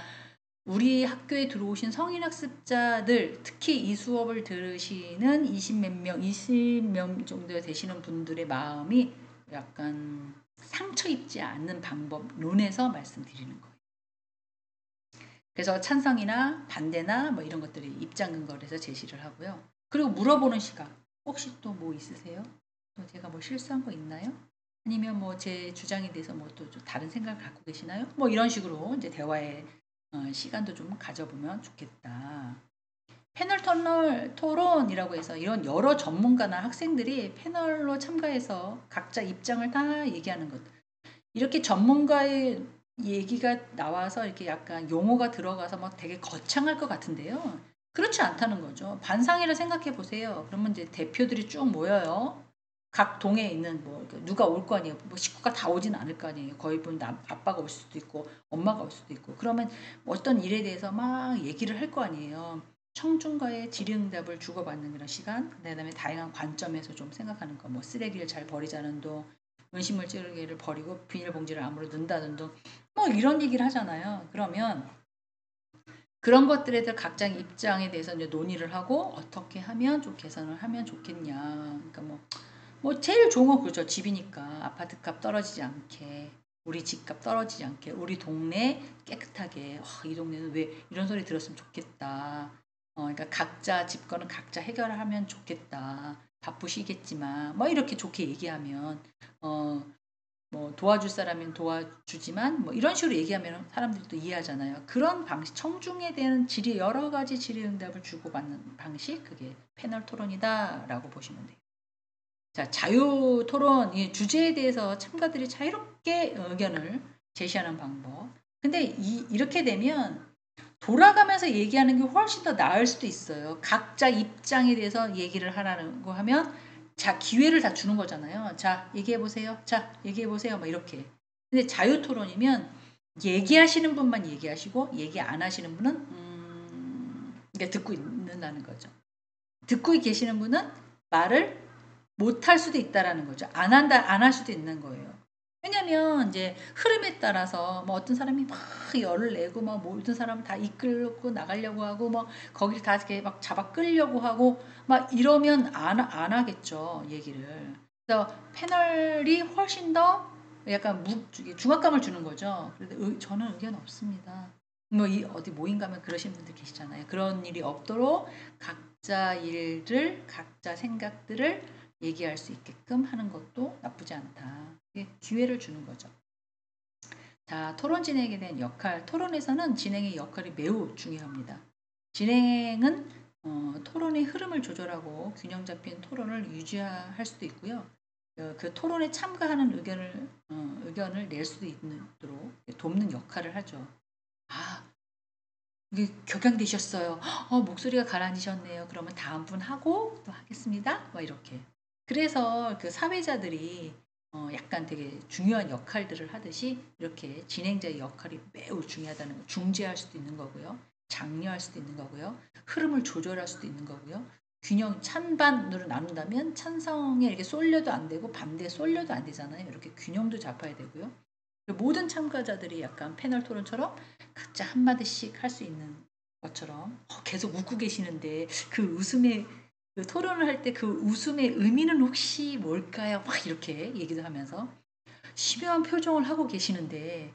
[SPEAKER 1] 우리 학교에 들어오신 성인학습자들 특히 이 수업을 들으시는 20명 정도 되시는 분들의 마음이 약간 상처 입지 않는 방법론에서 말씀드리는 거예요. 그래서 찬성이나 반대나 뭐 이런 것들이 입장 근거를 해서 제시를 하고요. 그리고 물어보는 시각. 혹시 또 뭐 있으세요? 또 제가 뭐 실수한 거 있나요? 아니면 뭐 제 주장에 대해서 뭐 또 다른 생각을 갖고 계시나요? 뭐 이런 식으로 이제 대화의 시간도 좀 가져보면 좋겠다. 토론이라고 해서 이런 여러 전문가나 학생들이 패널로 참가해서 각자 입장을 다 얘기하는 것. 이렇게 전문가의 얘기가 나와서 이렇게 약간 용어가 들어가서 막 되게 거창할 것 같은데요. 그렇지 않다는 거죠. 반상회를 생각해 보세요. 그러면 이제 대표들이 쭉 모여요. 각 동에 있는 뭐 누가 올 거 아니에요. 뭐 식구가 다 오진 않을 거 아니에요. 거의 보면 아빠가 올 수도 있고 엄마가 올 수도 있고 그러면 어떤 일에 대해서 막 얘기를 할 거 아니에요. 청중과의 질의응답을 주고받는 그런 시간, 그다음에 다양한 관점에서 좀 생각하는 거, 뭐 쓰레기를 잘 버리자는 둥, 음식물 찌르기를 버리고 비닐봉지를 안으로 넣는다는 둥, 뭐 이런 얘기를 하잖아요. 그러면 그런 것들에 대해 각자의 입장에 대해서 이제 논의를 하고 어떻게 하면 좀 개선을 하면 좋겠냐. 그러니까 뭐 제일 좋은 거 그죠. 집이니까 아파트값 떨어지지 않게. 우리 집값 떨어지지 않게 우리 동네 깨끗하게 이 동네는 왜 이런 소리 들었으면 좋겠다. 그러니까 각자 집거는 각자 해결하면 좋겠다. 바쁘시겠지만 뭐 이렇게 좋게 얘기하면 뭐 도와줄 사람은 도와주지만 뭐 이런 식으로 얘기하면 사람들이 또 이해하잖아요. 그런 방식, 청중에 대한 여러 가지 질의응답을 주고받는 방식, 그게 패널 토론이다라고 보시면 돼요. 자, 자유 토론, 이 주제에 대해서 참가들이 자유롭게 의견을 제시하는 방법. 근데 이렇게 되면 돌아가면서 얘기하는 게 훨씬 더 나을 수도 있어요. 각자 입장에 대해서 얘기를 하라는 거 하면 자, 기회를 다 주는 거잖아요. 자, 얘기해 보세요. 자, 얘기해 보세요. 뭐 이렇게. 근데 자유 토론이면 얘기하시는 분만 얘기하시고 얘기 안 하시는 분은 그러니까 듣고 있는다는 거죠. 듣고 계시는 분은 말을 못 할 수도 있다라는 거죠. 안 할 수도 있는 거예요. 왜냐면 이제 흐름에 따라서 뭐 어떤 사람이 막 열을 내고 막 모든 사람을 다 이끌고 나가려고 하고 뭐 거기를 다 이렇게 막 잡아 끌려고 하고 막 이러면 안 하겠죠, 얘기를. 그래서 패널이 훨씬 더 약간 중압감을 주는 거죠. 그런데 저는 의견 없습니다. 뭐 어디 모임 가면 그러신 분들 계시잖아요. 그런 일이 없도록 각자 일을 각자 생각들을 얘기할 수 있게끔 하는 것도 나쁘지 않다. 기회를 주는 거죠. 자, 토론 진행에 대한 역할. 토론에서는 진행의 역할이 매우 중요합니다. 진행은 토론의 흐름을 조절하고 균형 잡힌 토론을 유지할 수도 있고요. 그 토론에 참가하는 의견을 낼 수도 있도록 돕는 역할을 하죠. 아, 이게 격양되셨어요. 목소리가 가라앉으셨네요. 그러면 다음 분 하고 또 하겠습니다. 뭐 이렇게. 그래서 그 사회자들이 약간 되게 중요한 역할들을 하듯이 이렇게 진행자의 역할이 매우 중요하다는 거. 중재할 수도 있는 거고요. 장려할 수도 있는 거고요. 흐름을 조절할 수도 있는 거고요. 균형 찬반으로 나눈다면 찬성에 이렇게 쏠려도 안 되고 반대에 쏠려도 안 되잖아요. 이렇게 균형도 잡아야 되고요. 모든 참가자들이 약간 패널 토론처럼 각자 한마디씩 할 수 있는 것처럼 계속 웃고 계시는데 그 웃음의 그 토론을 할 때 그 웃음의 의미는 혹시 뭘까요? 막 이렇게 얘기도 하면서 심오한 표정을 하고 계시는데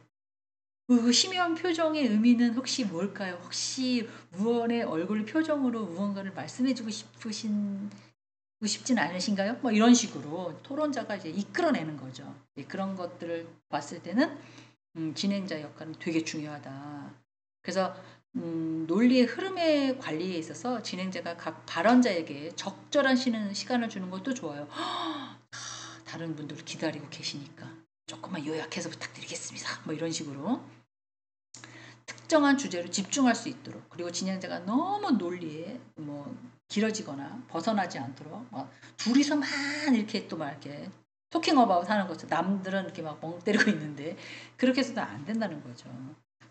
[SPEAKER 1] 그 심오한 표정의 의미는 혹시 뭘까요? 혹시 무언의 얼굴 표정으로 무언가를 말씀해주고 싶진 않으신가요? 뭐 이런 식으로 토론자가 이제 이끌어내는 거죠. 그런 것들을 봤을 때는 진행자 역할은 되게 중요하다. 그래서 논리의 흐름의 관리에 있어서 진행자가 각 발언자에게 적절한 시간을 주는 것도 좋아요. 다른 분들 기다리고 계시니까 조금만 요약해서 부탁드리겠습니다. 뭐 이런 식으로 특정한 주제로 집중할 수 있도록, 그리고 진행자가 너무 논리에 뭐 길어지거나 벗어나지 않도록 둘이서만 이렇게 또 막 이렇게 토킹 어바웃 하는 거죠. 남들은 이렇게 막 멍 때리고 있는데 그렇게 해서도 안 된다는 거죠.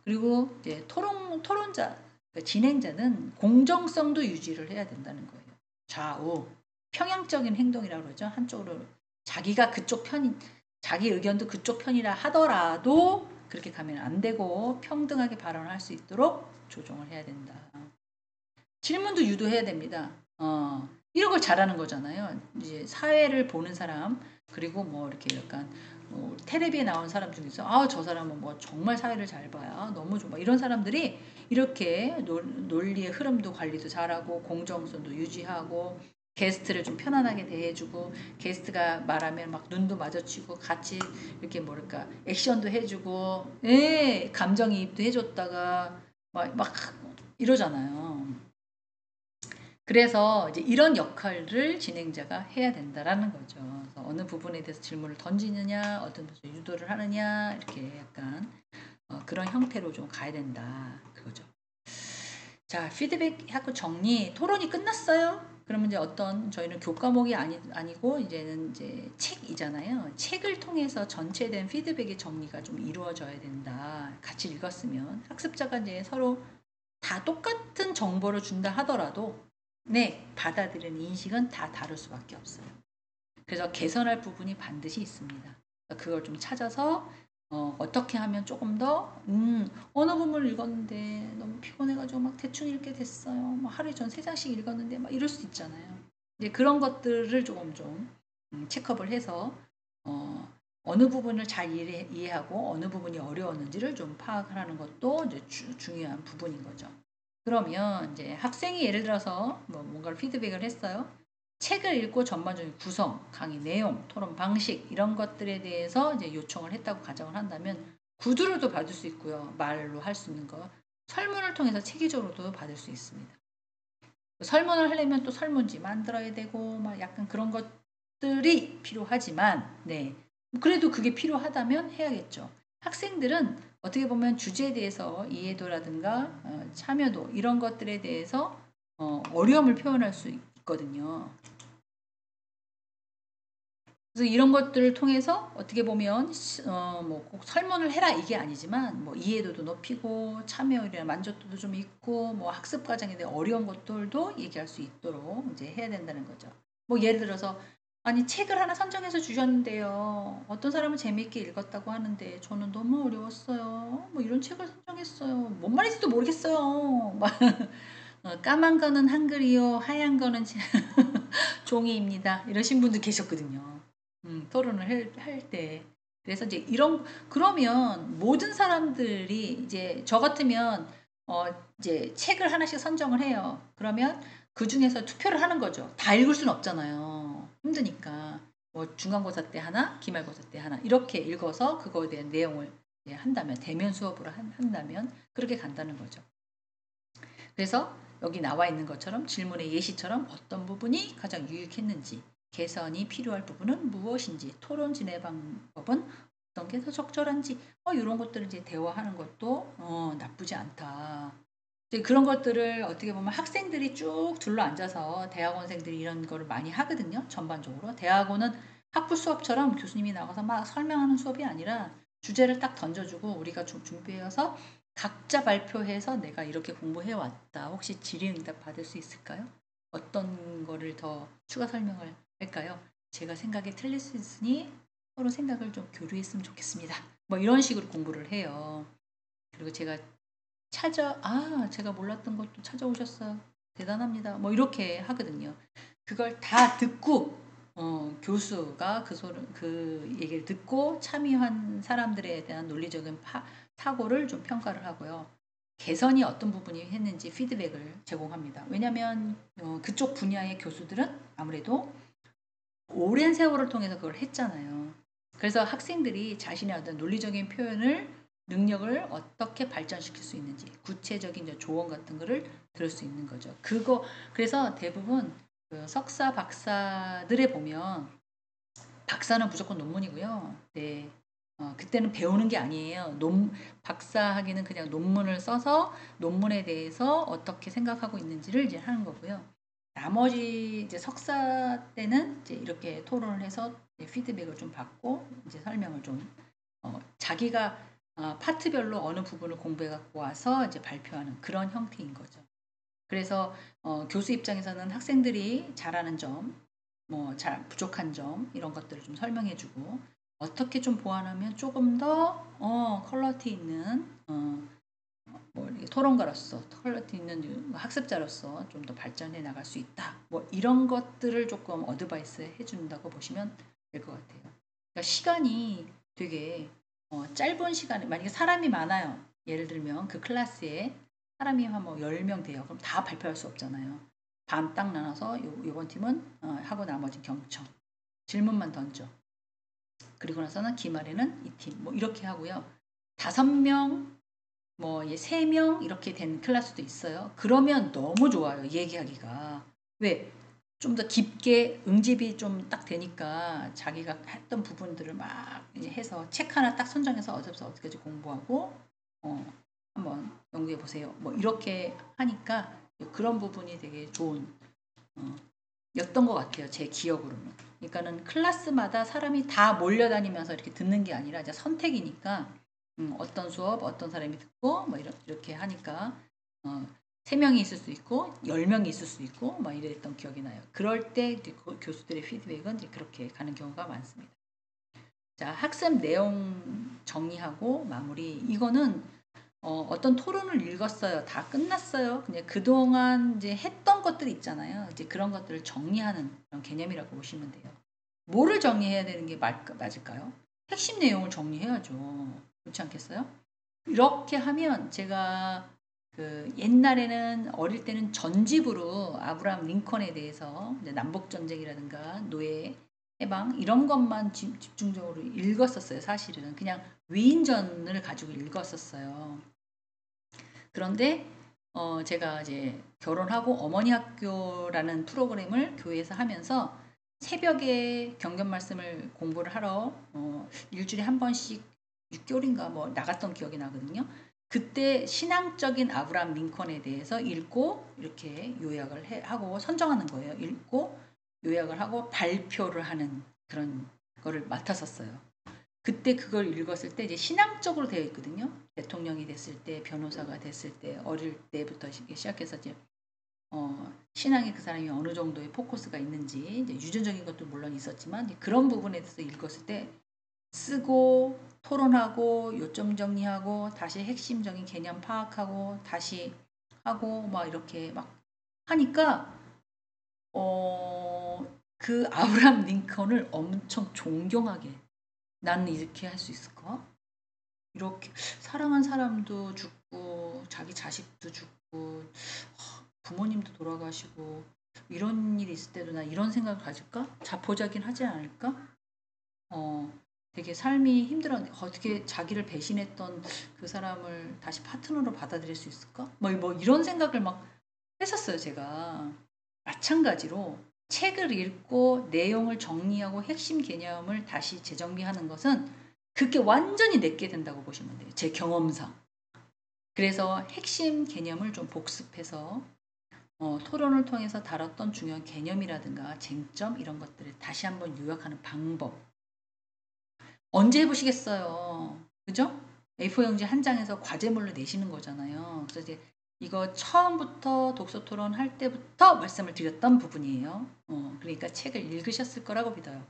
[SPEAKER 1] 그리고 이제 토론자, 그러니까 진행자는 공정성도 유지를 해야 된다는 거예요. 좌우 평양적인 행동이라고 그러죠. 한쪽으로 자기가 그쪽 편인, 자기 의견도 그쪽 편이라 하더라도 그렇게 가면 안 되고 평등하게 발언할 수 있도록 조정을 해야 된다. 질문도 유도해야 됩니다. 이런 걸 잘하는 거잖아요. 이제 사회를 보는 사람, 그리고 뭐 이렇게 약간 텔레비에 나온 사람 중에서 저 사람은 뭐 정말 사회를 잘 봐요. 너무 좋아. 이런 사람들이 이렇게 논리의 흐름도 관리도 잘하고 공정성도 유지하고 게스트를 좀 편안하게 대해주고 게스트가 말하면 막 눈도 마주치고 같이 이렇게 뭐랄까 액션도 해주고 감정이입도 해줬다가 막 이러잖아요. 그래서 이제 이런 역할을 진행자가 해야 된다라는 거죠. 그래서 어느 부분에 대해서 질문을 던지느냐, 어떤 부분에 유도를 하느냐, 이렇게 약간 그런 형태로 좀 가야 된다. 그거죠. 자, 피드백하고 정리, 토론이 끝났어요. 그러면 이제 저희는 교과목이 아니고 이제는 이제 책이잖아요. 책을 통해서 전체된 피드백의 정리가 좀 이루어져야 된다. 같이 읽었으면 학습자가 이제 서로 다 똑같은 정보를 준다 하더라도 받아들이는 인식은 다 다를 수밖에 없어요. 그래서 개선할 부분이 반드시 있습니다. 그걸 좀 찾아서 어떻게 하면 조금 더 어느 부분을 읽었는데 너무 피곤해가지고 막 대충 읽게 됐어요. 뭐 하루에 전 3장씩 읽었는데 막 이럴 수 있잖아요. 이제 그런 것들을 조금 좀 체크업을 해서 어느 부분을 잘 이해하고 어느 부분이 어려웠는지를 좀 파악하는 것도 이제 중요한 부분인 거죠. 그러면 이제 학생이 예를 들어서 뭐 뭔가를 피드백을 했어요. 책을 읽고 전반적인 구성, 강의 내용, 토론 방식 이런 것들에 대해서 이제 요청을 했다고 가정을 한다면 구두로도 받을 수 있고요. 말로 할 수 있는 거. 설문을 통해서 체계적으로도 받을 수 있습니다. 설문을 하려면 또 설문지 만들어야 되고 막 약간 그런 것들이 필요하지만 네. 그래도 그게 필요하다면 해야겠죠. 학생들은 어떻게 보면 주제에 대해서 이해도라든가 참여도 이런 것들에 대해서 어려움을 표현할 수 있거든요. 그래서 이런 것들을 통해서 어떻게 보면 뭐 꼭 설문을 해라 이게 아니지만 뭐 이해도도 높이고 참여율이나 만족도도 좀 있고 뭐 학습 과정에 대한 어려운 것들도 얘기할 수 있도록 이제 해야 된다는 거죠. 뭐 예를 들어서 아니 책을 하나 선정해서 주셨는데요. 어떤 사람은 재미있게 읽었다고 하는데 저는 너무 어려웠어요. 뭐 이런 책을 선정했어요. 뭔 말인지도 모르겠어요. 막 까만 거는 한글이요, 하얀 거는 종이입니다. 이러신 분도 계셨거든요. 토론을 할 때. 그래서 이제 그러면 모든 사람들이 이제 저 같으면, 이제 책을 하나씩 선정을 해요. 그러면 그 중에서 투표를 하는 거죠. 다 읽을 수는 없잖아요. 힘드니까. 뭐 중간고사 때 하나, 기말고사 때 하나. 이렇게 읽어서 그거에 대한 내용을 한다면, 대면 수업으로 한다면, 그렇게 간다는 거죠. 그래서 여기 나와 있는 것처럼 질문의 예시처럼 어떤 부분이 가장 유익했는지, 개선이 필요할 부분은 무엇인지, 토론 진행 방법은 어떤 게 더 적절한지, 이런 것들을 이제 대화하는 것도 나쁘지 않다. 이제 그런 것들을 어떻게 보면 학생들이 쭉 둘러 앉아서 대학원생들이 이런 거를 많이 하거든요. 전반적으로. 대학원은 학부 수업처럼 교수님이 나가서 막 설명하는 수업이 아니라 주제를 딱 던져주고 우리가 좀 준비해서 각자 발표해서 내가 이렇게 공부해 왔다. 혹시 질의응답 받을 수 있을까요? 어떤 거를 더 추가 설명을 할까요? 제가 생각이 틀릴 수 있으니 서로 생각을 좀 교류했으면 좋겠습니다. 뭐 이런 식으로 공부를 해요. 그리고 제가 몰랐던 것도 찾아오셨어요. 대단합니다. 뭐 이렇게 하거든요. 그걸 다 듣고 교수가 그 얘기를 듣고 참여한 사람들에 대한 논리적인 사고를 좀 평가를 하고요. 개선이 어떤 부분이 했는지 피드백을 제공합니다. 왜냐하면 그쪽 분야의 교수들은 아무래도 오랜 세월을 통해서 그걸 했잖아요. 그래서 학생들이 자신의 어떤 논리적인 표현을 능력을 어떻게 발전시킬 수 있는지 구체적인 조언 같은 거를 들을 수 있는 거죠. 그래서 대부분 그 석사 박사들에 보면 박사는 무조건 논문이고요. 네. 그때는 배우는 게 아니에요. 박사학위는 그냥 논문을 써서 논문에 대해서 어떻게 생각하고 있는지를 이제 하는 거고요. 나머지 이제 석사 때는 이제 이렇게 토론을 해서 피드백을 좀 받고 이제 설명을 좀 자기가 파트별로 어느 부분을 공부해 갖고 와서 이제 발표하는 그런 형태인 거죠. 그래서 교수 입장에서는 학생들이 잘하는 점, 뭐 잘 부족한 점 이런 것들을 좀 설명해주고 어떻게 좀 보완하면 조금 더 퀄리티 있는 뭐 토론가로서 퀄리티 있는 학습자로서 좀 더 발전해 나갈 수 있다. 뭐 이런 것들을 조금 어드바이스 해준다고 보시면 될 것 같아요. 그러니까 시간이 되게 짧은 시간에 만약에 사람이 많아요. 예를 들면 그 클래스에 사람이 한 뭐 10명 돼요. 그럼 다 발표할 수 없잖아요. 반 딱 나눠서 요번 팀은 하고 나머지 경청. 질문만 던져. 그리고 나서는 기말에는 이 팀. 뭐 이렇게 하고요. 5명, 뭐 3명 이렇게 된 클래스도 있어요. 그러면 너무 좋아요. 얘기하기가. 왜? 좀 더 깊게 응집이 좀 딱 되니까 자기가 했던 부분들을 막 해서 책 하나 딱 선정해서 어떻게까지 공부하고 한번 연구해 보세요. 뭐 이렇게 하니까 그런 부분이 되게 좋은 였던 것 같아요. 제 기억으로는. 그러니까는 클래스마다 사람이 다 몰려다니면서 이렇게 듣는 게 아니라 이제 선택이니까 어떤 수업 어떤 사람이 듣고 뭐 이렇게 하니까 3명이 있을 수 있고 10명이 있을 수 있고 막 이랬던 기억이 나요. 그럴 때 교수들의 피드백은 이제 그렇게 가는 경우가 많습니다. 자, 학습 내용 정리하고 마무리. 이거는 어떤 토론을 읽었어요. 다 끝났어요. 그냥 그동안 이제 했던 것들이 있잖아요. 이제 그런 것들을 정리하는 그런 개념이라고 보시면 돼요. 뭐를 정리해야 되는 게 맞을까요? 핵심 내용을 정리해야죠. 그렇지 않겠어요? 이렇게 하면 제가 그 옛날에는 어릴 때는 전집으로 아브라함 링컨에 대해서 이제 남북 전쟁이라든가 노예 해방 이런 것만 집중적으로 읽었었어요. 사실은 그냥 위인전을 가지고 읽었었어요. 그런데 제가 이제 결혼하고 어머니 학교라는 프로그램을 교회에서 하면서 새벽에 경전 말씀을 공부를 하러 일주일에 한 번씩 6개월인가 뭐 나갔던 기억이 나거든요. 그때 신앙적인 아브라함 링컨에 대해서 읽고 이렇게 요약을 하고 선정하는 거예요. 읽고 요약을 하고 발표를 하는 그런 거를 맡았었어요. 그때 그걸 읽었을 때 이제 신앙적으로 되어 있거든요. 대통령이 됐을 때, 변호사가 됐을 때, 어릴 때부터 시작해서 이제 신앙에 그 사람이 어느 정도의 포커스가 있는지 이제 유전적인 것도 물론 있었지만 그런 부분에 대해서 읽었을 때 쓰고 토론하고 요점 정리하고 다시 핵심적인 개념 파악하고 다시 하고 막 이렇게 막 하니까 그 아브라함 링컨을 엄청 존경하게 나는 이렇게 할 수 있을까? 이렇게 사랑한 사람도 죽고 자기 자식도 죽고 부모님도 돌아가시고 이런 일이 있을 때도 나 이런 생각을 가질까? 자포자긴 하지 않을까? 되게 삶이 힘들어 어떻게 자기를 배신했던 그 사람을 다시 파트너로 받아들일 수 있을까? 뭐 이런 생각을 막 했었어요, 제가. 마찬가지로 책을 읽고 내용을 정리하고 핵심 개념을 다시 재정비하는 것은 그게 완전히 내게 된다고 보시면 돼요. 제 경험상. 그래서 핵심 개념을 좀 복습해서 토론을 통해서 다뤘던 중요한 개념이라든가 쟁점 이런 것들을 다시 한번 요약하는 방법. 언제 해보시겠어요? 그죠? A4 용지 한 장에서 과제물로 내시는 거잖아요. 그래서 이제 이거 처음부터 독서 토론 할 때부터 말씀을 드렸던 부분이에요. 그러니까 책을 읽으셨을 거라고 믿어요.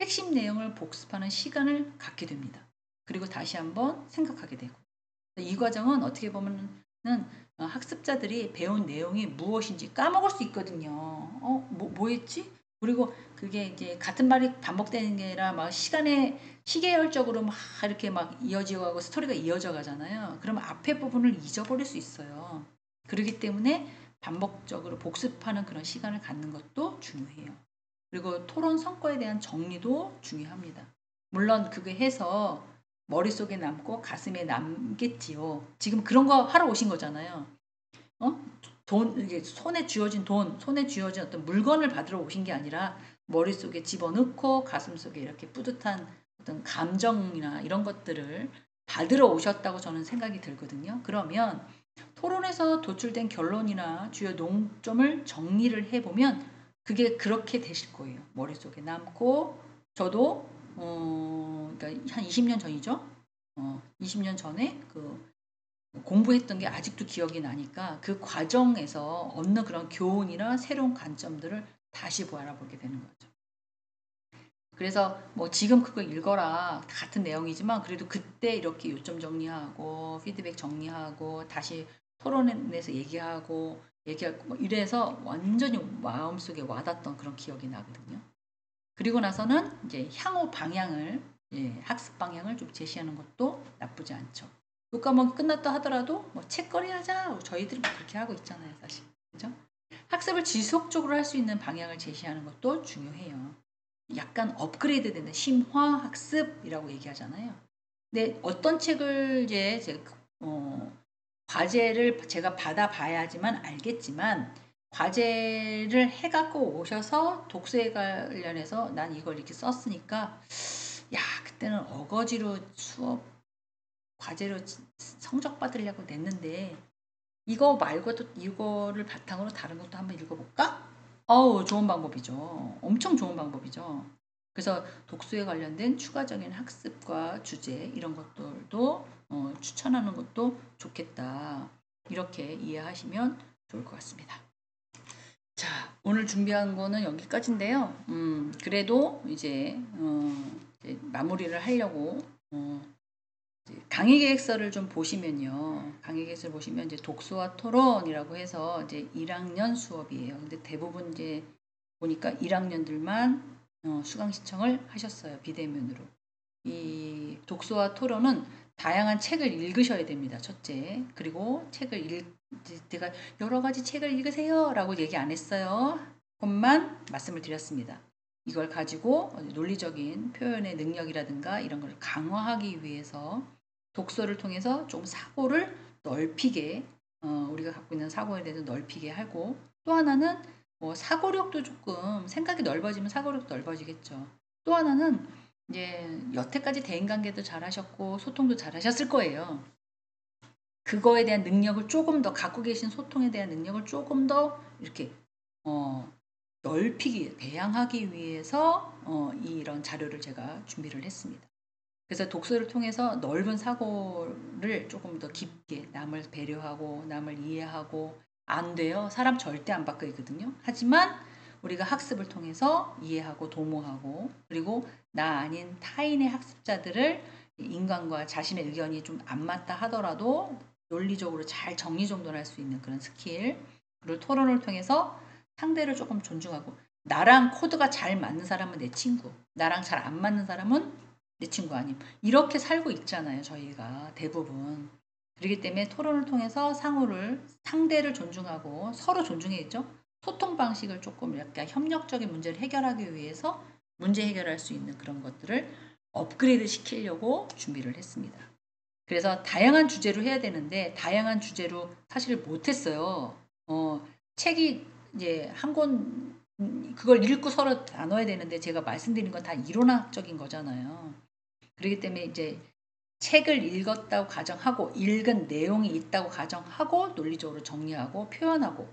[SPEAKER 1] 핵심 내용을 복습하는 시간을 갖게 됩니다. 그리고 다시 한번 생각하게 되고. 이 과정은 어떻게 보면은 학습자들이 배운 내용이 무엇인지 까먹을 수 있거든요. 뭐 했지? 그리고 그게 이제 같은 말이 반복되는 게 아니라 막 시계열적으로 막 이렇게 막 이어지고 가고 스토리가 이어져 가잖아요. 그러면 앞에 부분을 잊어버릴 수 있어요. 그렇기 때문에 반복적으로 복습하는 그런 시간을 갖는 것도 중요해요. 그리고 토론 성과에 대한 정리도 중요합니다. 물론 그게 해서 머릿속에 남고 가슴에 남겠지요. 지금 그런 거 하러 오신 거잖아요. 이게 손에 쥐어진 손에 쥐어진 어떤 물건을 받으러 오신 게 아니라 머릿속에 집어넣고 가슴속에 이렇게 뿌듯한 어떤 감정이나 이런 것들을 받으러 오셨다고 저는 생각이 들거든요. 그러면 토론에서 도출된 결론이나 주요 논점을 정리를 해보면 그게 그렇게 되실 거예요. 머릿속에 남고 저도 그러니까 한 20년 전이죠. 20년 전에 그 공부했던 게 아직도 기억이 나니까 그 과정에서 얻는 그런 교훈이나 새로운 관점들을 다시 알아보게 되는 거죠. 그래서 뭐 지금 그거 읽어라 같은 내용이지만 그래도 그때 이렇게 요점 정리하고 피드백 정리하고 다시 토론에서 얘기하고 뭐 이래서 완전히 마음속에 와닿던 그런 기억이 나거든요. 그리고 나서는 이제 향후 방향을 학습 방향을 좀 제시하는 것도 나쁘지 않죠. 교과목 끝났다 하더라도 뭐 책거리 하자 저희들이 그렇게 하고 있잖아요, 사실. 그죠? 학습을 지속적으로 할 수 있는 방향을 제시하는 것도 중요해요. 약간 업그레이드 되는 심화 학습이라고 얘기하잖아요. 근데 어떤 책을 이제 제가 과제를 제가 받아봐야지만 알겠지만 과제를 해갖고 오셔서 독서에 관련해서 난 이걸 이렇게 썼으니까 야 그때는 어거지로 수업 과제로 성적 받으려고 냈는데 이거 말고도 이거를 바탕으로 다른 것도 한번 읽어볼까? 어우 좋은 방법이죠. 엄청 좋은 방법이죠. 그래서 독서에 관련된 추가적인 학습과 주제 이런 것들도 추천하는 것도 좋겠다. 이렇게 이해하시면 좋을 것 같습니다. 자, 오늘 준비한 거는 여기까지인데요. 그래도 이제 마무리를 하려고 강의 계획서를 좀 보시면요. 강의 계획서를 보시면 이제 독서와 토론이라고 해서 이제 1학년 수업이에요. 근데 대부분 이제 보니까 1학년들만 수강 신청을 하셨어요. 비대면으로. 이 독서와 토론은 다양한 책을 읽으셔야 됩니다. 첫째. 그리고 제가 여러 가지 책을 읽으세요 라고 얘기 안 했어요. 그것만 말씀을 드렸습니다. 이걸 가지고 논리적인 표현의 능력이라든가 이런 걸 강화하기 위해서 독서를 통해서 좀 사고를 넓히게 우리가 갖고 있는 사고에 대해서 넓히게 하고, 또 하나는 뭐 사고력도 조금 생각이 넓어지면 사고력도 넓어지겠죠. 또 하나는 이제 여태까지 대인관계도 잘하셨고 소통도 잘하셨을 거예요. 그거에 대한 능력을 조금 더 갖고 계신 소통에 대한 능력을 조금 더 이렇게 넓히기 배양하기 위해서 이런 자료를 제가 준비를 했습니다. 그래서 독서를 통해서 넓은 사고를 조금 더 깊게 남을 배려하고 남을 이해하고, 안 돼요. 사람 절대 안 바뀌거든요. 하지만 우리가 학습을 통해서 이해하고 도모하고, 그리고 나 아닌 타인의 학습자들을 인간과 자신의 의견이 좀 안 맞다 하더라도 논리적으로 잘 정리정돈할 수 있는 그런 스킬, 그리고 토론을 통해서 상대를 조금 존중하고, 나랑 코드가 잘 맞는 사람은 내 친구, 나랑 잘 안 맞는 사람은 내 친구 아님, 이렇게 살고 있잖아요. 저희가 대부분. 그렇기 때문에 토론을 통해서 상대를 존중하고 서로 존중해야죠. 소통 방식을 조금 약간 협력적인 문제를 해결하기 위해서 문제 해결할 수 있는 그런 것들을 업그레이드 시키려고 준비를 했습니다. 그래서 다양한 주제로 해야 되는데 다양한 주제로 사실 못했어요. 책이 이제 한 권 그걸 읽고 서로 나눠야 되는데 제가 말씀드린 건 다 이론학적인 거잖아요. 그렇기 때문에 이제 책을 읽었다고 가정하고 읽은 내용이 있다고 가정하고 논리적으로 정리하고 표현하고,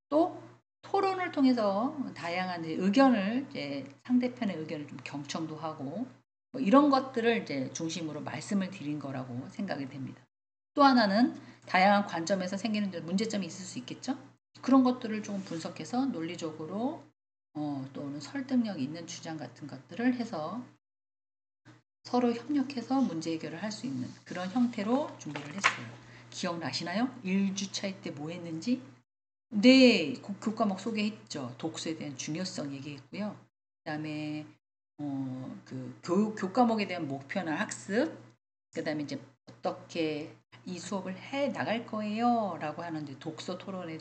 [SPEAKER 1] 또 토론을 통해서 다양한 의견을 이제 상대편의 의견을 좀 경청도 하고 뭐 이런 것들을 이제 중심으로 말씀을 드린 거라고 생각이 됩니다. 또 하나는 다양한 관점에서 생기는 문제점이 있을 수 있겠죠. 그런 것들을 조금 분석해서 논리적으로 또는 설득력 있는 주장 같은 것들을 해서 서로 협력해서 문제 해결을 할 수 있는 그런 형태로 준비를 했어요. 기억나시나요? 1주차일 때 뭐 했는지? 네, 교과목 소개했죠. 독서에 대한 중요성 얘기했고요. 그 다음에 교과목에 대한 목표나 학습, 그 다음에 이제 어떻게 이 수업을 해 나갈 거예요 라고 하는데 독서 토론의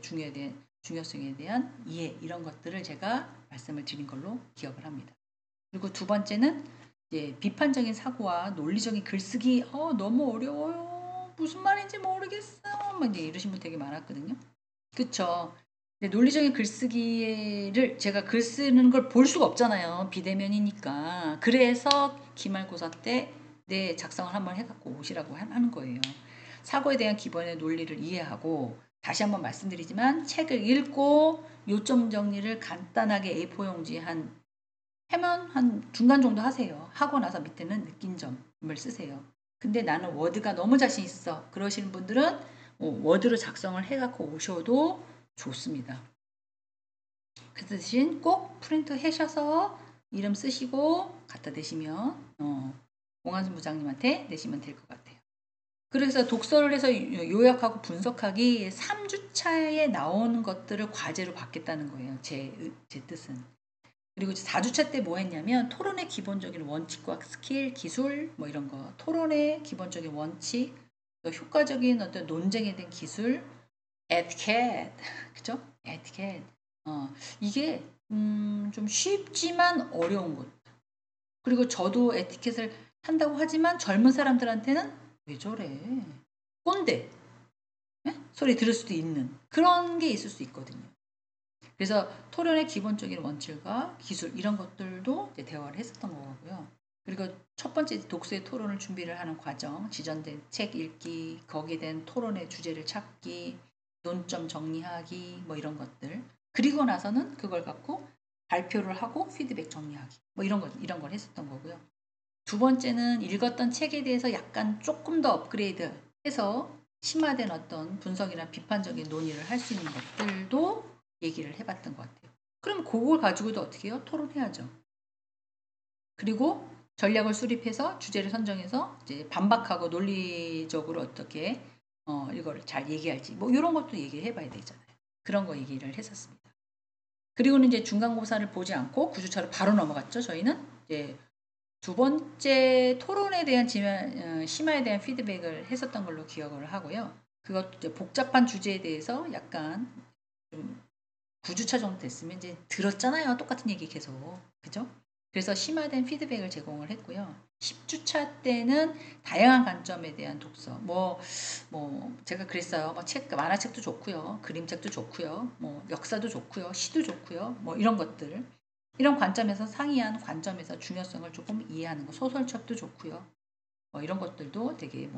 [SPEAKER 1] 중요성에 대한 이해, 이런 것들을 제가 말씀을 드린 걸로 기억을 합니다. 그리고 두 번째는 이제 비판적인 사고와 논리적인 글쓰기, 너무 어려워요. 무슨 말인지 모르겠어. 막 이제 이러신 분 되게 많았거든요. 그쵸. 근데 논리적인 글쓰기를 제가 글 쓰는 걸 볼 수가 없잖아요. 비대면이니까. 그래서 기말고사 때 작성을 한번 해갖고 오시라고 하는 거예요. 사고에 대한 기본의 논리를 이해하고, 다시 한번 말씀드리지만 책을 읽고 요점 정리를 간단하게 A4 용지 하면 한 중간 정도 하세요. 하고 나서 밑에는 느낀 점을 쓰세요. 근데 나는 워드가 너무 자신 있어 그러시는 분들은 워드로 작성을 해갖고 오셔도 좋습니다. 그 대신 꼭 프린트 하셔서 이름 쓰시고 갖다 대시면 공한순 부장님한테 내시면 될 것 같아요. 그래서 독서를 해서 요약하고 분석하기 3주차에 나오는 것들을 과제로 받겠다는 거예요. 제 뜻은. 그리고 4주차 때 뭐 했냐면 토론의 기본적인 원칙과 스킬, 기술 뭐 이런 거, 토론의 기본적인 원칙, 또 효과적인 어떤 논쟁에 대한 기술, 에티켓, 그죠? 에티켓. 이게 좀 쉽지만 어려운 것. 그리고 저도 에티켓을 한다고 하지만 젊은 사람들한테는 왜 저래? 꼰대. 소리 들을 수도 있는 그런 게 있을 수 있거든요. 그래서 토론의 기본적인 원칙과 기술 이런 것들도 대화를 했었던 거고요. 그리고 첫 번째 독서의 토론을 준비를 하는 과정, 지정된 책 읽기, 거기에 대한 토론의 주제를 찾기, 논점 정리하기 뭐 이런 것들. 그리고 나서는 그걸 갖고 발표를 하고 피드백 정리하기 뭐 이런 걸 했었던 거고요. 두 번째는 읽었던 책에 대해서 약간 조금 더 업그레이드 해서 심화된 어떤 분석이나 비판적인 논의를 할 수 있는 것들도 얘기를 해봤던 것 같아요. 그럼 그걸 가지고도 어떻게 해요? 토론해야죠. 그리고 전략을 수립해서 주제를 선정해서 이제 반박하고 논리적으로 어떻게 이걸 잘 얘기할지 뭐 이런 것도 얘기를 해봐야 되잖아요. 그런 거 얘기를 했었습니다. 그리고는 이제 중간고사를 보지 않고 9주차로 바로 넘어갔죠. 저희는 이제 두 번째 토론에 대한 심화에 대한 피드백을 했었던 걸로 기억을 하고요. 그것도 이제 복잡한 주제에 대해서 약간 좀 9주차 정도 됐으면 이제 들었잖아요. 똑같은 얘기 계속. 그죠? 그래서 심화된 피드백을 제공을 했고요. 10주차 때는 다양한 관점에 대한 독서. 제가 그랬어요. 만화책도 좋고요. 그림책도 좋고요. 역사도 좋고요. 시도 좋고요. 이런 것들. 이런 관점에서 상이한 관점에서 중요성을 조금 이해하는 거. 소설책도 좋고요. 이런 것들도 되게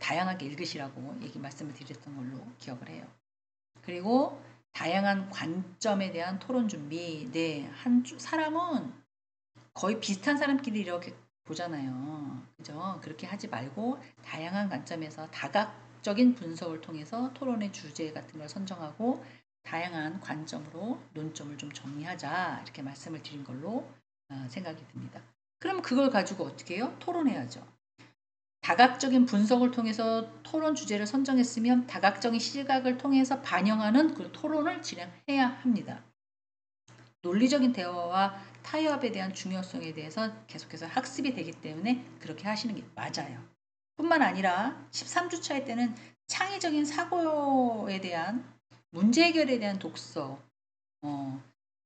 [SPEAKER 1] 다양하게 읽으시라고 말씀을 드렸던 걸로 기억을 해요. 그리고 다양한 관점에 대한 토론 준비. 네, 사람은 거의 비슷한 사람끼리 이렇게 보잖아요. 그죠? 그렇게 하지 말고 다양한 관점에서 다각적인 분석을 통해서 토론의 주제 같은 걸 선정하고 다양한 관점으로 논점을 좀 정리하자 이렇게 말씀을 드린 걸로 생각이 듭니다. 그럼 그걸 가지고 어떻게 해요? 토론해야죠. 다각적인 분석을 통해서 토론 주제를 선정했으면 다각적인 시각을 통해서 반영하는 그 토론을 진행해야 합니다. 논리적인 대화와 타협에 대한 중요성에 대해서 계속해서 학습이 되기 때문에 그렇게 하시는 게 맞아요. 뿐만 아니라 13주차일 때는 창의적인 사고에 대한 문제 해결에 대한 독서,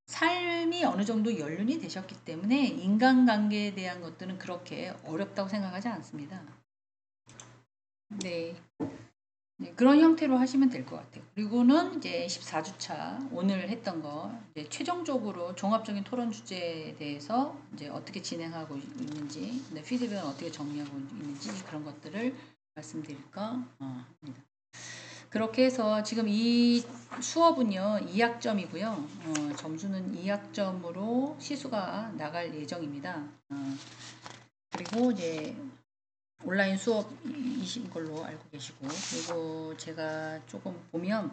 [SPEAKER 1] 삶이 어느 정도 연륜이 되셨기 때문에 인간관계에 대한 것들은 그렇게 어렵다고 생각하지 않습니다. 네. 네, 그런 형태로 하시면 될 것 같아요. 그리고는 이제 14주차 오늘 했던 거 이제 최종적으로 종합적인 토론 주제에 대해서 이제 어떻게 진행하고 있는지, 피드백은 어떻게 정리하고 있는지 그런 것들을 말씀드릴까 합니다. 그렇게 해서 지금 이 수업은요 2학점이고요. 점수는 2학점으로 시수가 나갈 예정입니다. 그리고 이제 온라인 수업이신 걸로 알고 계시고, 그리고 제가 조금 보면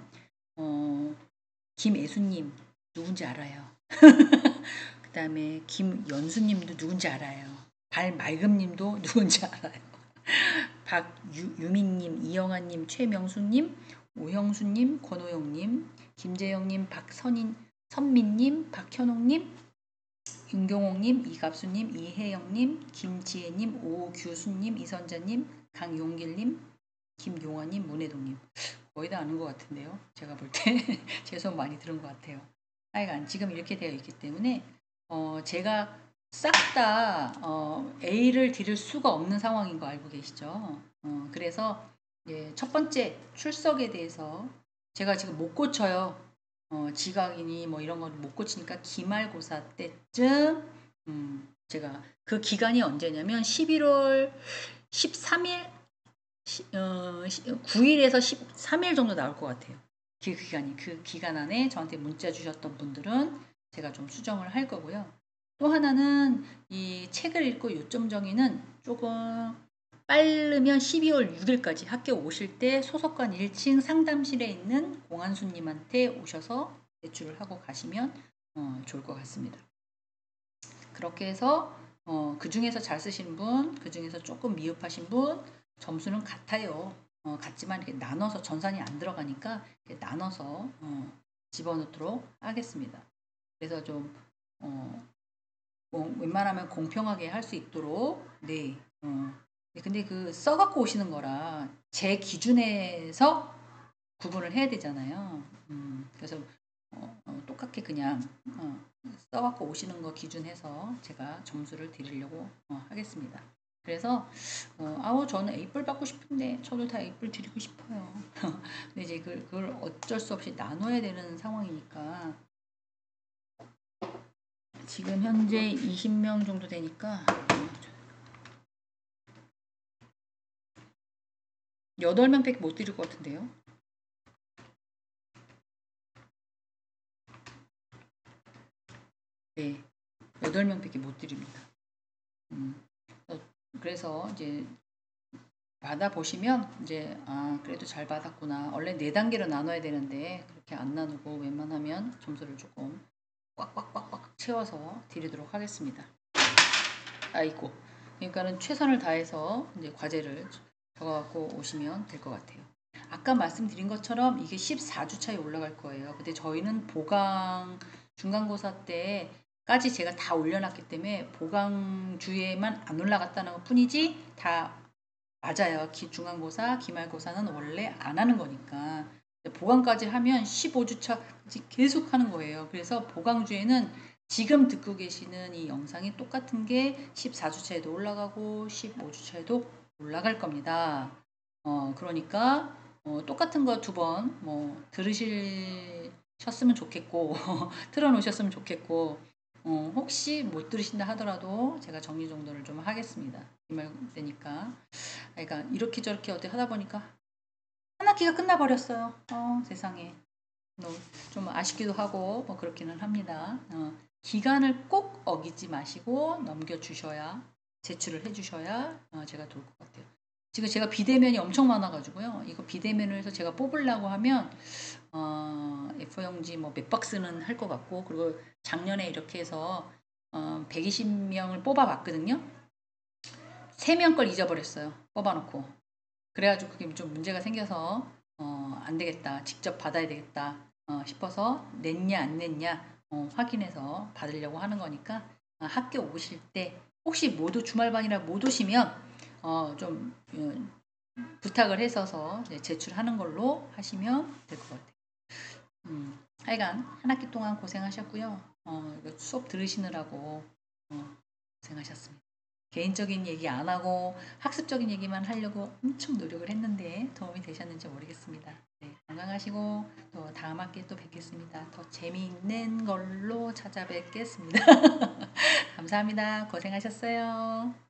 [SPEAKER 1] 김애수님 누군지 알아요. 그 다음에 김연수님도 누군지 알아요. 발맑음님도 누군지 알아요. 박유민님, 이영아님, 최명수님, 오형수님, 권호영님, 김재영님, 선민님, 박현옥님, 윤경옥님, 이갑수님, 이혜영님, 김지혜님, 오규수님, 이선자님, 강용길님, 김용화님, 문혜동님. 거의 다 아는 것 같은데요. 제가 볼 때 제 수업 많이 들은 것 같아요. 하여간 지금 이렇게 되어 있기 때문에 제가 싹 다 A를 드릴 수가 없는 상황인 거 알고 계시죠? 그래서 첫 번째 출석에 대해서 제가 지금 못 고쳐요. 지각이니 이런 걸 못 고치니까 기말고사 때쯤 제가 그 기간이 언제냐면 11월 13일 9일에서 13일 정도 나올 것 같아요. 그 기간 안에 저한테 문자 주셨던 분들은 제가 좀 수정을 할 거고요. 또 하나는 이 책을 읽고 요점 정의는 조금 빠르면 12월 6일까지 학교 오실 때 소속관 1층 상담실에 있는 공안수님한테 오셔서 제출을 하고 가시면 좋을 것 같습니다. 그렇게 해서 그 중에서 잘 쓰시는 분, 그 중에서 조금 미흡하신 분 점수는 같아요. 같지만 이렇게 나눠서 전산이 안 들어가니까 이렇게 나눠서 집어넣도록 하겠습니다. 그래서 좀 웬만하면 공평하게 할 수 있도록 네. 근데 그 써갖고 오시는 거라 제 기준에서 구분을 해야 되잖아요. 그래서 똑같게 그냥 써갖고 오시는 거 기준해서 제가 점수를 드리려고 하겠습니다. 그래서 저는 A뿔 받고 싶은데 저도 다 A뿔 드리고 싶어요. 근데 이제 그걸 어쩔 수 없이 나눠야 되는 상황이니까 지금 현재 20명 정도 되니까 8명밖에 못 드릴 것 같은데요. 네, 8명밖에 못 드립니다. 그래서 이제 받아보시면 이제 그래도 잘 받았구나. 원래 4단계로 나눠야 되는데 그렇게 안 나누고 웬만하면 점수를 조금 꽉꽉꽉꽉 채워서 드리도록 하겠습니다. 아이고, 그러니까는 최선을 다해서 이제 과제를 적어갖고 오시면 될 것 같아요. 아까 말씀드린 것처럼 이게 14주차에 올라갈 거예요. 근데 저희는 보강 중간고사 때 까지 제가 다 올려놨기 때문에 보강주에만 안 올라갔다는 것 뿐이지 다 맞아요. 중간고사, 기말고사는 원래 안 하는 거니까. 보강까지 하면 15주차 계속 하는 거예요. 그래서 보강주에는 지금 듣고 계시는 이 영상이 똑같은 게 14주차에도 올라가고 15주차에도 올라갈 겁니다. 그러니까 똑같은 거 두 번 들으셨으면 좋겠고 틀어놓으셨으면 좋겠고 혹시 못 들으신다 하더라도 제가 정리정돈을 좀 하겠습니다. 기말 되니까. 그러니까 이렇게 저렇게 어떻게 하다 보니까 한 학기가 끝나버렸어요. 세상에. 좀 아쉽기도 하고 뭐 그렇기는 합니다. 기간을 꼭 어기지 마시고 넘겨주셔야 제출을 해주셔야 제가 좋을 것 같아요. 지금 제가 비대면이 엄청 많아가지고요. 이거 비대면을 해서 제가 뽑으려고 하면 F형지 뭐 몇 박스는 할 것 같고 그리고 작년에 이렇게 해서 120명을 뽑아봤거든요. 3명 걸 잊어버렸어요. 뽑아놓고. 그래가지고 그게 좀 문제가 생겨서 안 되겠다. 직접 받아야 되겠다 싶어서 냈냐 안 냈냐 확인해서 받으려고 하는 거니까 학교 오실 때 혹시 모두 주말반이라 못 오시면 좀 부탁을 해서 제출하는 걸로 하시면 될 것 같아요. 하여간 한 학기 동안 고생하셨고요. 이거 수업 들으시느라고 고생하셨습니다. 개인적인 얘기 안 하고 학습적인 얘기만 하려고 엄청 노력을 했는데 도움이 되셨는지 모르겠습니다. 네, 건강하시고 또 다음 학기에 또 뵙겠습니다. 더 재미있는 걸로 찾아뵙겠습니다. 감사합니다. 고생하셨어요.